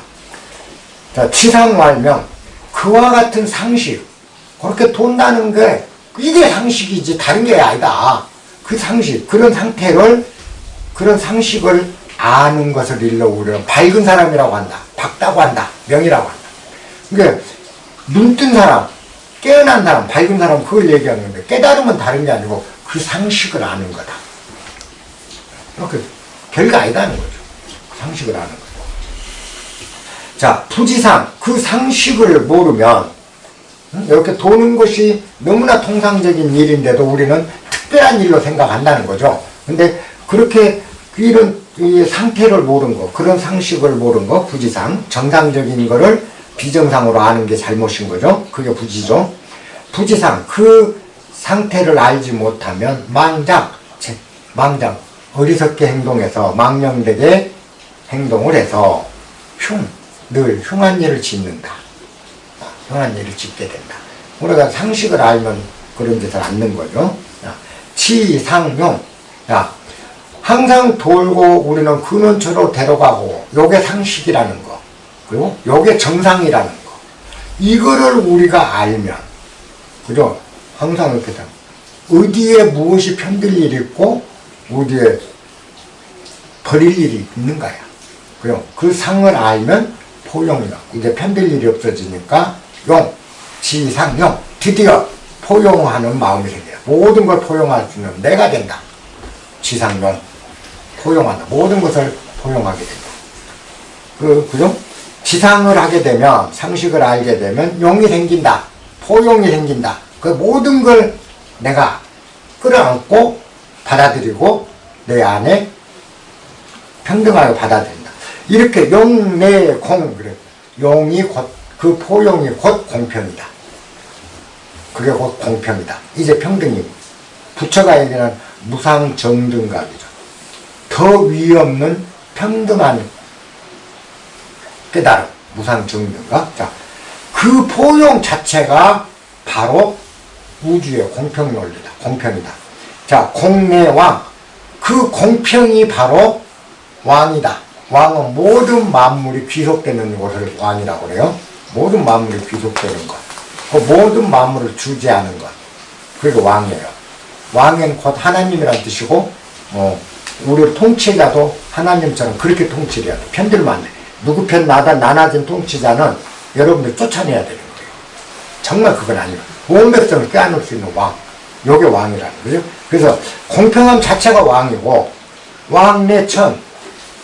자, 치상왈명, 그와 같은 상식, 그렇게 돈다는 게 이게 상식이지 다른 게 아니다. 그 상식, 그런 상태를, 그런 상식을 아는 것을 일러 우리는 밝은 사람이라고 한다. 밝다고 한다. 명이라고 한다. 그러니까 눈 뜬 사람, 깨어난 사람, 밝은 사람 그걸 얘기하는 건데 깨달음은 다른 게 아니고 그 상식을 아는 거다. 이렇게 별거 아니다는 거죠. 상식을 아는 거죠. 자, 부지상, 그 상식을 모르면 이렇게 도는 것이 너무나 통상적인 일인데도 우리는 특별한 일로 생각한다는 거죠. 근데 그렇게 이런 이 상태를 모르는 거, 그런 상식을 모르는 거, 부지상, 정상적인 거를 비정상으로 아는 게 잘못인 거죠. 그게 부지죠. 부지상, 그 상태를 알지 못하면 망작, 어리석게 행동해서 망령되게 행동을 해서 늘 흉한 일을 짓는다. 흉한 일을 짓게 된다. 우리가 상식을 알면 그런 짓을 않는 거죠. 치상용. 항상 돌고 우리는 근원처로 데려가고, 요게 상식이라는 거. 그리고 요게 정상이라는 거. 이거를 우리가 알면, 그죠? 항상 이렇게 다. 어디에 무엇이 편들 일이 있고, 어디에 버릴 일이 있는가야. 그죠? 그 상을 알면 포용이다. 이제 편들 일이 없어지니까, 지상용. 드디어 포용하는 마음이 생겨요. 모든 걸 포용할 수 있는 내가 된다. 지상용. 포용한다. 모든 것을 포용하게 된다. 그죠? 지상을 하게 되면, 상식을 알게 되면 용이 생긴다. 포용이 생긴다. 그 모든 걸 내가 끌어안고 받아들이고 내 안에 평등하게 받아들인다. 이렇게 용, 내, 공. 그래. 용이 곧, 그 포용이 곧 공평이다. 그게 곧 공평이다. 이제 평등이고. 부처가 얘기하는 무상정등각이죠. 더 위 없는 평등한 깨달음, 무상정등각. 자, 그 포용 자체가 바로 우주의 공평 논리다. 공평이다. 자, 공내왕. 그 공평이 바로 왕이다. 왕은 모든 만물이 귀속되는 것을 왕이라고 그래요. 모든 만물이 귀속되는 것. 그 모든 만물을 주재하는 것. 그게 왕이에요. 왕은 곧 하나님이라는 뜻이고, 우리 통치자도 하나님처럼 그렇게 통치를 해야 돼. 편들면 안 돼. 누구 편 나눠진 통치자는 여러분들 쫓아내야 되는 거예요. 정말 그건 아니에요. 온 백성을 껴안을 수 있는 왕. 요게 왕이라는 거죠. 그래서 공평함 자체가 왕이고, 왕내천.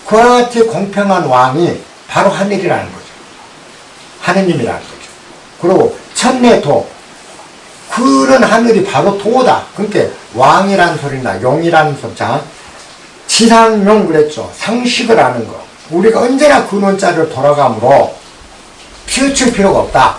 그와 같이 공평한 왕이 바로 하늘이라는 거죠. 하느님이라는 거죠. 그리고 천내도. 그런 하늘이 바로 도다. 그러니까 왕이라는 소리나 용이라는 소리. 자, 지상용 그랬죠. 상식을 아는 거. 우리가 언제나 근원자를 돌아가므로 피우칠 필요가 없다.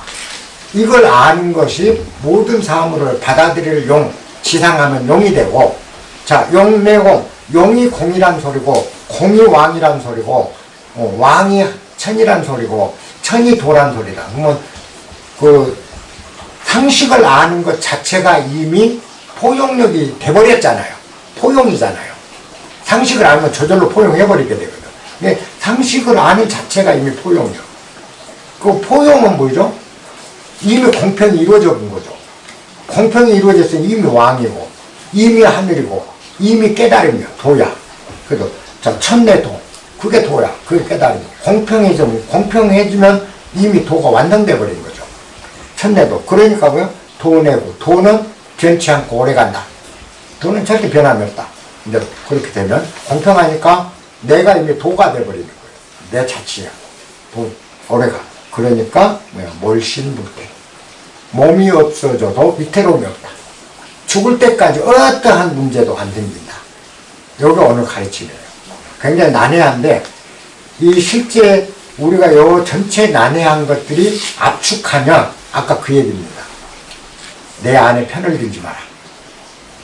이걸 아는 것이 모든 사물을 받아들일 용, 지상하면 용이 되고, 자, 용, 내공. 용이 공이란 소리고, 공이 왕이란 소리고, 왕이 천이란 소리고, 천이 도란 소리다. 그러면 상식을 아는 것 자체가 이미 포용력이 돼버렸잖아요. 포용이잖아요. 상식을 알면 저절로 포용해버리게 되거든. 근데 상식을 아는 자체가 이미 포용이요. 그 포용은 뭐죠? 이미 공평이 이루어져 본 거죠. 공평이 이루어졌으니 이미 왕이고, 이미 하늘이고, 이미 깨달음이요. 도야. 그래서, 자, 천내도. 그게 도야. 그게 깨달음이요. 공평해지면 이미 도가 완성돼 버린 거죠. 천내도. 그러니까 뭐요? 도내고. 도는 변치 않고 오래 간다. 도는 절대 변함이 없다. 이제 그렇게 되면 공평하니까 내가 이미 도가 돼버리는 거예요. 내 자치야. 도, 오래가. 그러니까 뭐야? 몰신불태. 몸이 없어져도 위태로움이 없다. 죽을 때까지 어떠한 문제도 안 생긴다. 여기 오늘 가르침이에요. 굉장히 난해한데 이 실제 우리가 요 전체 난해한 것들이 압축하면 아까 그 얘기입니다. 내 안에 편을 들지 마라.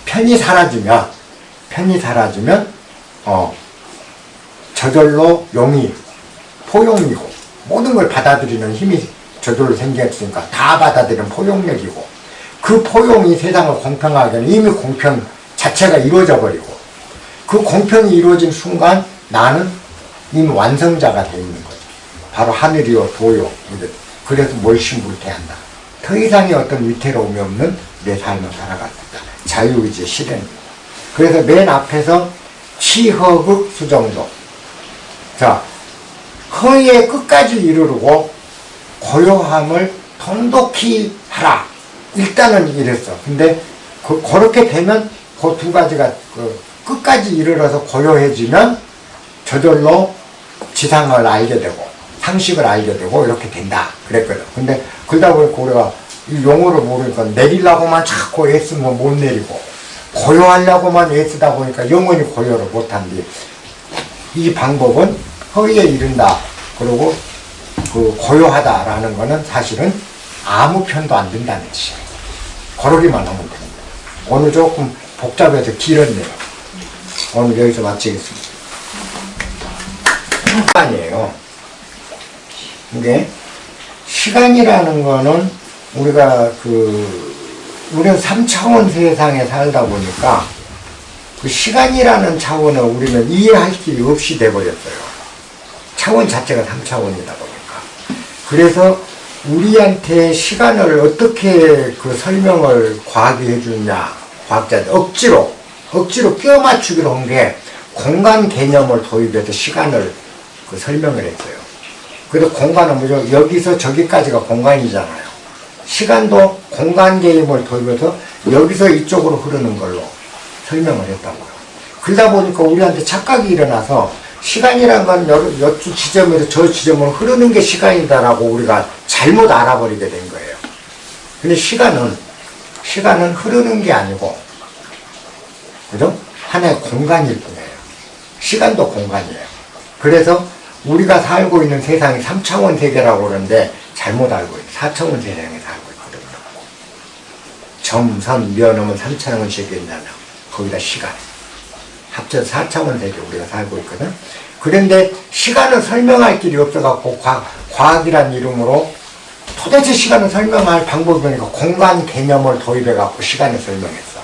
편이 사라지면 저절로 용이 포용이고 모든 걸 받아들이는 힘이 저절로 생겼으니까 다 받아들이는 포용력이고 그 포용이 세상을 공평하게 하는 이미 공평 자체가 이루어져 버리고 그 공평이 이루어진 순간 나는 이미 완성자가 되어 있는 거죠. 바로 하늘이요 도요. 그래서 몰신불태한다. 더 이상의 어떤 위태로움이 없는 내 삶을 살아갔다. 자유의지 실현. 그래서 맨 앞에서 치허극 수정도. 자, 허의 끝까지 이르르고 고요함을 돈독히 하라. 일단은 이랬어. 근데 그렇게 되면 그 두 가지가 끝까지 이르러서 고요해지면 저절로 지상을 알게 되고 상식을 알게 되고 이렇게 된다 그랬거든. 근데 그러다 보니까 우리가 이 용어를 모르니까 내리려고만 자꾸 애쓰면 못 내리고 고요하려고만 애쓰다 보니까 영원히 고요를 못한디, 이 방법은 허위에 이른다. 그리고 그 고요하다라는 거는 사실은 아무 편도 안 든다는 뜻이에요. 그러기만 하면 됩니다. 오늘 조금 복잡해서 길었네요. 오늘 여기서 마치겠습니다. 시간이에요. 이게 시간이라는 거는 우리가 우리는 3차원 세상에 살다 보니까 그 시간이라는 차원을 우리는 이해할 길이 없이 돼버렸어요. 차원 자체가 3차원이다 보니까. 그래서 우리한테 시간을 어떻게 그 설명을 과학이 해주냐, 과학자들 억지로 끼워 맞추기로 한 게 공간 개념을 도입해서 시간을 설명을 했어요. 그래서 공간은 뭐죠? 여기서 저기까지가 공간이잖아요. 시간도 공간 개념을 도입해서 여기서 이쪽으로 흐르는 걸로 설명을 했다고요. 그러다 보니까 우리한테 착각이 일어나서 시간이란 건 여쭈 지점에서 저 지점으로 흐르는 게 시간이다라고 우리가 잘못 알아버리게 된 거예요. 근데 시간은 흐르는 게 아니고, 그죠? 하나의 공간일 뿐이에요. 시간도 공간이에요. 그래서 우리가 살고 있는 세상이 3차원 세계라고 그러는데 잘못 알고 있어요. 4차원 세상에 살고 있거든요. 점, 선, 면음은 3차원 세계잖아요. 거기다 시간. 합쳐서 4차원 세계 우리가 살고 있거든. 그런데 시간을 설명할 길이 없어갖고 과학이란 이름으로 도대체 시간을 설명할 방법이 없으니까 공간 개념을 도입해갖고 시간을 설명했어.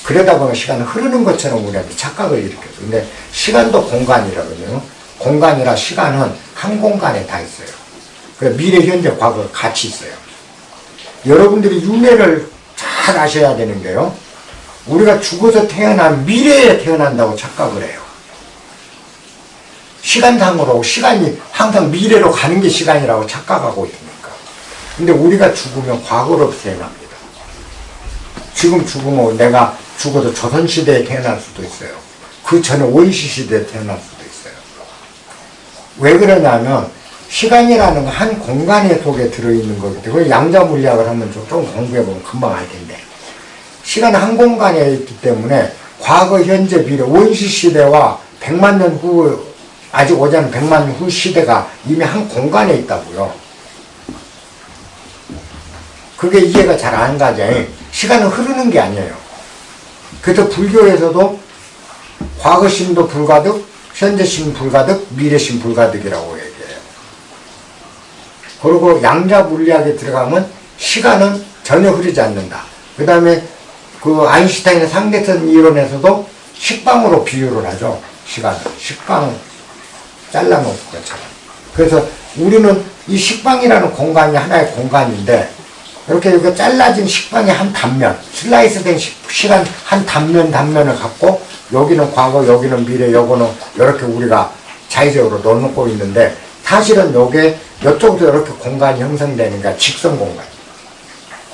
그러다 보면 시간은 흐르는 것처럼 우리한테 착각을 일으켰어. 근데 시간도 공간이라거든요. 공간이라 시간은 한 공간에 다 있어요. 그래서 미래, 현재, 과거 같이 있어요. 여러분들이 윤회를 잘 아셔야 되는 게요. 우리가 죽어서 태어난 미래에 태어난다고 착각을 해요. 시간상으로 시간이 항상 미래로 가는 게 시간이라고 착각하고 있으니까. 근데 우리가 죽으면 과거로 태어납니다. 지금 죽으면 내가 죽어도 조선시대에 태어날 수도 있어요. 그 전에 원시시대에 태어날 수도 있어요. 왜 그러냐면 시간이라는 건 한 공간에 속에 들어있는 거기 때문에 양자물리학을 하면 좀 공부해보면 금방 알 텐데, 시간은 한 공간에 있기 때문에 과거, 현재, 미래, 원시시대와 100만 년 후, 아직 오지 않은 100만 년 후 시대가 이미 한 공간에 있다고요. 그게 이해가 잘 안 가죠. 시간은 흐르는 게 아니에요. 그래서 불교에서도 과거심 불가득, 현재심 불가득, 미래심 불가득이라고 얘기해요. 그리고 양자물리학에 들어가면 시간은 전혀 흐르지 않는다. 그 다음에 그 아인슈타인의 상대성 이론에서도 식빵으로 비유를 하죠. 시간을. 식빵 잘라놓은 것처럼. 그래서 우리는 이 식빵이라는 공간이 하나의 공간인데, 이렇게 잘라진 식빵의 한 단면, 슬라이스 된 시간 한 단면을 갖고, 여기는 과거, 여기는 미래, 요거는 이렇게 우리가 자의적으로 넣어놓고 있는데, 사실은 요게 이쪽도 이렇게 공간이 형성되니까 직선 공간.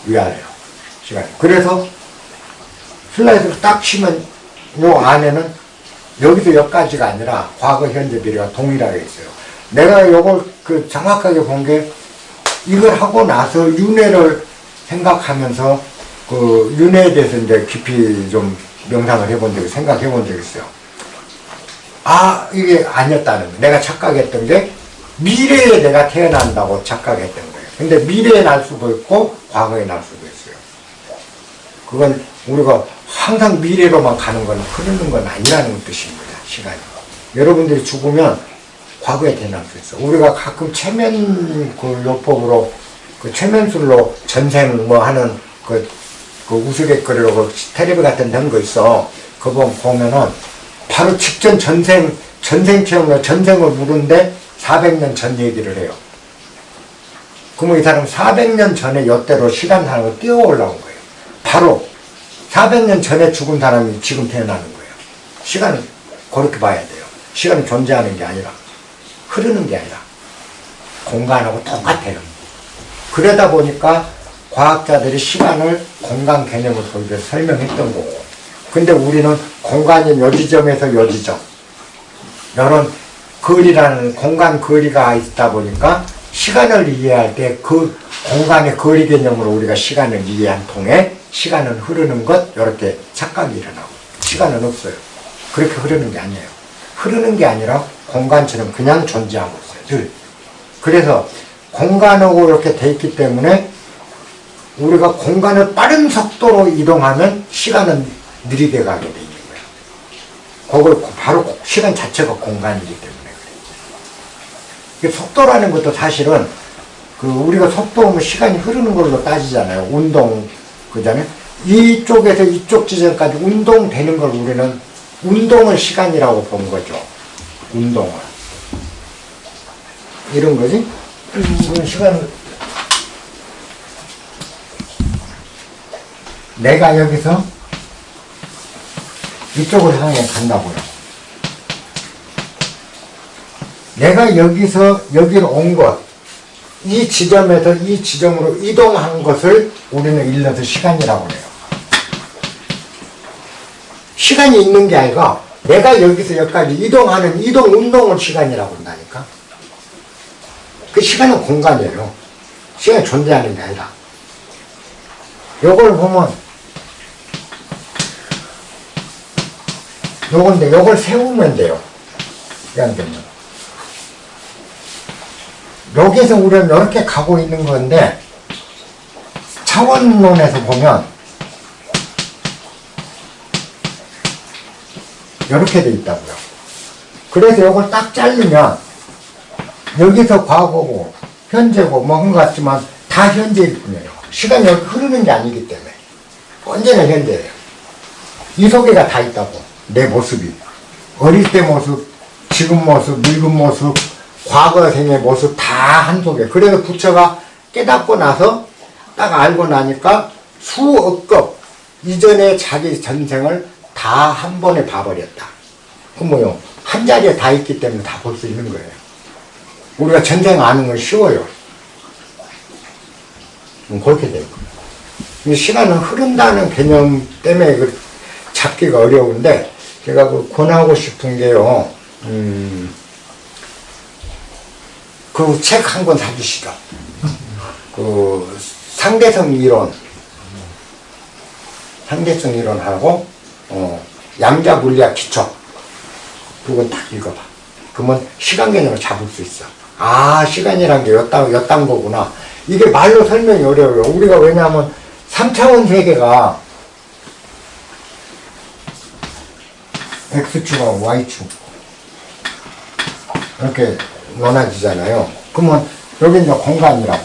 위아래로. 시간. 그래서 슬라이스를 딱 치면 요 안에는 여기서 여기까지가 아니라 과거, 현재, 미래가 동일하게 있어요. 내가 요걸 정확하게 본 게, 이걸 하고 나서 윤회를 생각하면서 윤회에 대해서 이제 깊이 좀 명상을 해본 적이, 생각해 본 적이 있어요. 아, 이게 아니었다는 거예요. 내가 착각했던 게 미래에 내가 태어난다고 착각했던 거예요. 근데 미래에 날 수도 있고 과거에 날 수도 있어요. 그건 우리가 항상 미래로만 가는 건 흐르는 건 아니라는 뜻입니다. 시간이. 여러분들이 죽으면 과거에 태어날 수 있어. 우리가 가끔 최면 요법으로 최면술로 전생 뭐 하는 우스갯거리로 텔레비 같은 데 한 거 있어. 그거 보면은 바로 직전 전생 체험으로 전생을 물은데 400년 전 얘기를 해요. 그러면 이 사람 400년 전에 이때로 시간 상으로 뛰어 올라온 거예요. 바로 400년 전에 죽은 사람이 지금 태어나는 거예요. 시간은 그렇게 봐야 돼요. 시간은 존재하는 게 아니라 흐르는 게 아니라 공간하고 똑같아요. 그러다 보니까 과학자들이 시간을 공간 개념으로 설명했던 거고, 근데 우리는 공간이 요 지점에서 요 지점, 이런 거리라는 공간 거리가 있다 보니까 시간을 이해할 때 그 공간의 거리 개념으로 우리가 시간을 이해한 통에 시간은 흐르는 것, 이렇게 착각이 일어나고, 시간은 없어요. 그렇게 흐르는 게 아니에요. 흐르는 게 아니라 공간처럼 그냥 존재하고 있어요, 늘. 그래서 공간하고 이렇게 돼 있기 때문에 우리가 공간을 빠른 속도로 이동하면 시간은 느리게 가게 돼 있는 거예요. 그걸 바로 시간 자체가 공간이기 때문에 그래요. 속도라는 것도 사실은 우리가 속도면 시간이 흐르는 걸로 따지잖아요. 운동, 그잖아요. 이쪽에서 이쪽 지점까지 운동되는 걸 우리는 운동을 시간이라고 본 거죠. 운동을. 이런 거지? 시간을. 내가 여기서 이쪽으로 향해 간다고요. 내가 여기서 여기로 온 것, 이 지점에서 이 지점으로 이동한 것을 우리는 일러서 시간이라고 해요. 시간이 있는 게 아니라 내가 여기서 여기까지 이동하는 이동 운동을 시간이라고 한다니까. 그 시간은 공간이에요. 시간이 존재하는 게 아니라. 요걸 보면 요건데 요걸 세우면 돼요. 이런 여기서 우리는 이렇게 가고 있는 건데 차원론에서 보면 이렇게 돼 있다고요. 그래서 이걸 딱 자르면 여기서 과거고 현재고 뭐 한 것 같지만 다 현재일 뿐이에요. 시간이 여기 흐르는 게 아니기 때문에 언제나 현재예요. 이 속에가 다 있다고. 내 모습이 어릴 때 모습, 지금 모습, 늙은 모습, 과거생의 모습 다 한 속에. 그래서 부처가 깨닫고 나서 딱 알고 나니까 수억급 이전에 자기 전생을 다 한 번에 봐버렸다. 그 뭐요? 한 자리에 다 있기 때문에 다 볼 수 있는 거예요. 우리가 전생 아는 건 쉬워요. 그렇게 돼요. 시간은 흐른다는 개념 때문에 잡기가 어려운데, 제가 권하고 싶은 게요, 그 책 한 권 사주시죠. 상대성 이론하고, 양자 물리학 기초. 그건 딱 읽어봐. 그러면 시간 개념을 잡을 수 있어. 아, 시간이란 게 였단 거구나. 이게 말로 설명이 어려워요. 우리가 왜냐하면 3차원 세계가 X축하고 Y축 이렇게 원화지잖아요. 그러면 여기 이제 공간이라고.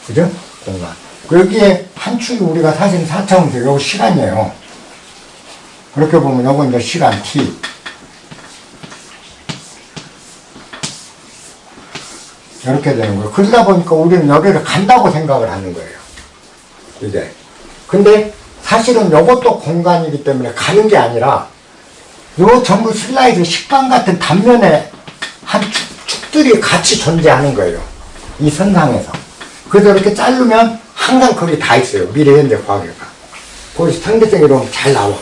그죠? 공간. 여기에 한 축이 우리가 사실 4차원 세계, 여기 시간이에요. 그렇게 보면 요거 이제 시간 T. 이렇게 되는 거예요. 그러다 보니까 우리는 여기를 간다고 생각을 하는 거예요. 이제. 근데 사실은 요것도 공간이기 때문에 가는 게 아니라 요 전부 슬라이드 식빵 같은 단면에 한 축들이 같이 존재하는 거예요. 이 선상에서. 그래서 이렇게 자르면 항상 거기 다 있어요. 미래, 현재, 과거가. 거기서 상대성 이론 잘 나와.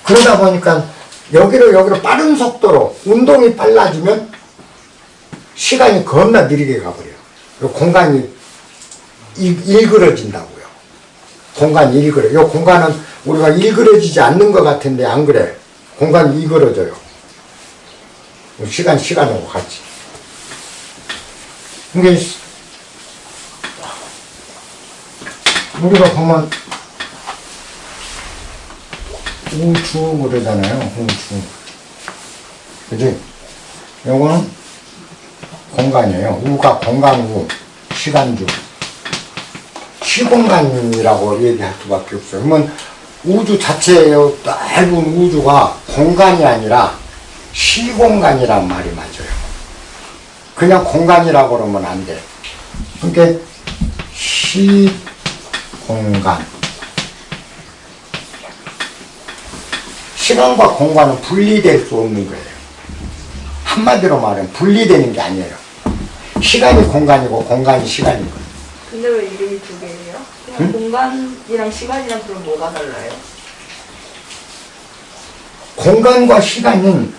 그러다 보니까 여기로 빠른 속도로 운동이 빨라지면 시간이 겁나 느리게 가버려요. 공간이 일그러진다고요. 공간이 일그러. 요 공간은 우리가 일그러지지 않는 것 같은데 안 그래. 공간이 일그러져요. 시간하고 같이. 이게 우리가 보면 우주 그러잖아요. 우주. 그지? 요거는 공간이에요. 우가 공간우, 시간주. 시공간이라고 얘기할 수밖에 없어요. 그러면 우주 자체의 넓은 우주가 공간이 아니라 시공간이란 말이 맞아요. 그냥 공간이라고 그러면 안 돼. 그러니까 시공간. 시간과 공간은 분리될 수 없는 거예요. 한마디로 말하면 분리되는 게 아니에요. 시간이 공간이고 공간이 시간인 거예요. 근데 왜 이름이 두 개예요? 응? 공간이랑 시간이랑 그럼 뭐가 달라요? 공간과 시간은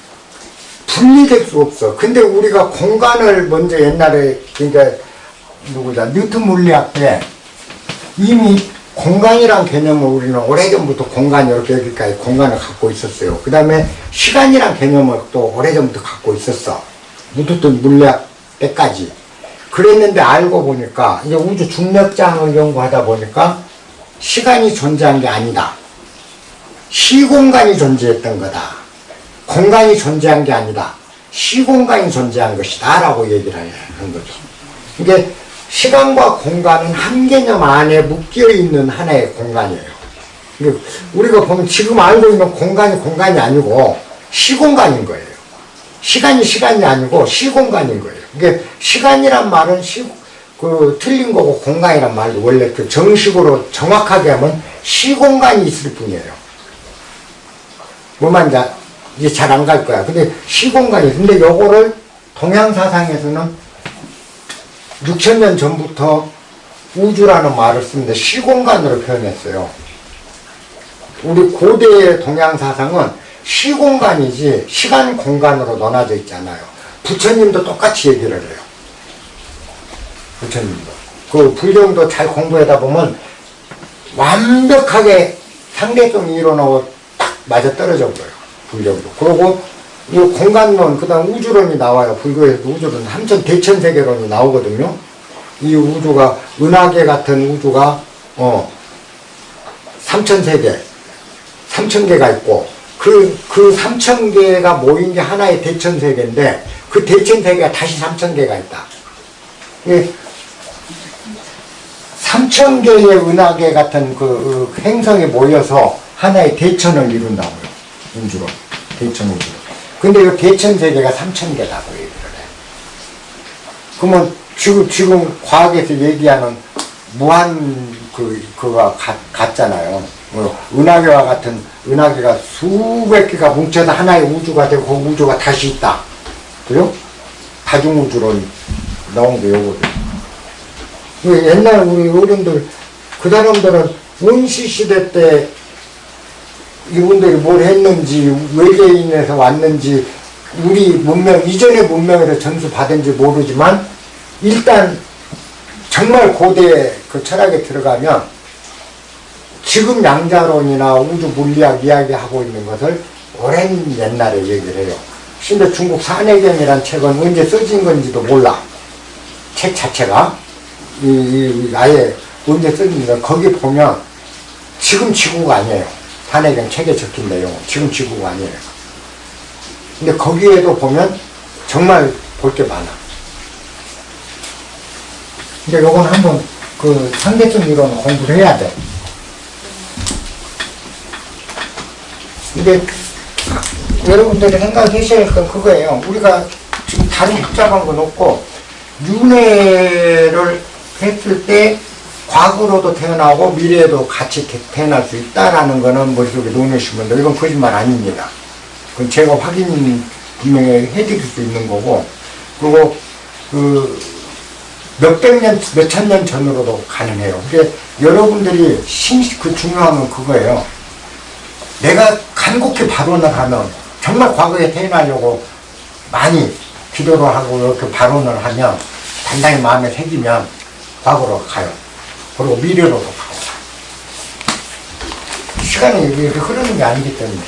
분리될 수 없어. 근데 우리가 공간을 먼저 옛날에, 그러니까 누구다, 뉴턴 물리학 때 이미 공간이란 개념을 우리는 오래전부터 공간이 이렇게 여기까지 공간을 갖고 있었어요. 그 다음에 시간이란 개념을 또 오래전부터 갖고 있었어. 뉴턴 물리학 때까지. 그랬는데 알고 보니까 이제 우주 중력장을 연구하다 보니까 시간이 존재한 게 아니다. 시공간이 존재했던 거다. 공간이 존재한 게 아니다. 시공간이 존재한 것이다 라고 얘기를 한 거죠. 이게 시간과 공간은 한 개념 안에 묶여 있는 하나의 공간이에요. 우리가 보면 지금 알고 있는 공간이 공간이 아니고 시공간인 거예요. 시간이 시간이 아니고 시공간인 거예요. 이게 시간이란 말은 틀린 거고, 공간이란 말도 원래 그 정식으로 정확하게 하면 시공간이 있을 뿐이에요. 뭐만 이제 잘 안 갈 거야. 근데 시공간이, 근데 요거를 동양사상에서는 6,000년 전부터 우주라는 말을 쓰는데 시공간으로 표현했어요. 우리 고대의 동양사상은 시공간이지 시간 공간으로 나눠져 있잖아요. 부처님도 똑같이 얘기를 해요. 부처님도. 그 불경도 잘 공부하다 보면 완벽하게 상대성 이론하고 딱 맞아 떨어져 버려요. 불경도. 그리고 이 공간론, 그 다음 우주론이 나와요. 불교에서도 우주론, 대천세계론이 나오거든요. 이 우주가, 은하계 같은 우주가, 3,000세계, 3,000개가 있고, 그 3,000개가 모인 게 하나의 대천세계인데, 그 대천세계가 다시 3,000개가 있다. 3,000개의 은하계 같은 그 행성이 모여서 하나의 대천을 이룬다고요. 우주론. 대천 우주론. 근데 이 대천세계가 3,000개라고 얘기를 해요. 그러면 지금 과학에서 얘기하는 무한 그가 같잖아요. 은하계와 같은, 은하계가 수백 개가 뭉쳐서 하나의 우주가 되고 그 우주가 다시 있다. 그래요? 다중우주론 나온 게 요거죠. 옛날 우리 어른들, 그 사람들은 원시시대 때 이분들이 뭘 했는지, 외계인에서 왔는지, 우리 문명, 이전의 문명에서 전수 받은지 모르지만, 일단, 정말 고대 그 철학에 들어가면, 지금 양자론이나 우주 물리학 이야기하고 있는 것을 오랜 옛날에 얘기를 해요. 심지어 중국 산해경이라는 책은 언제 써진 건지도 몰라. 책 자체가. 아예 언제 써진지, 거기 보면, 지금 지구가 아니에요. 산해경 책에 적힌 내용, 지금 지구가 아니에요. 근데 거기에도 보면 정말 볼 게 많아. 근데 요건 한번 그 상대적 이론 공부를 해야 돼. 근데 여러분들이 생각하셔야 할 건 그거예요. 우리가 지금 다른 복잡한 건 없고, 윤회를 했을 때 과거로도 태어나고 미래에도 같이 태어날 수 있다라는 거는 머릿속에 넣으시면 돼요. 이건 거짓말 아닙니다. 그건 제가 확인 분명히 해드릴 수 있는 거고, 그리고 몇백 년, 몇천 년 전으로도 가능해요. 근데 여러분들이 그 중요한 건 그거예요. 내가 간곡히 발언을 하면, 정말 과거에 태어나려고 많이 기도를 하고 이렇게 발언을 하면, 단단히 마음에 새기면 과거로 가요. 그리고 미래로도 가고. 시간이 이렇게 흐르는 게 아니기 때문에.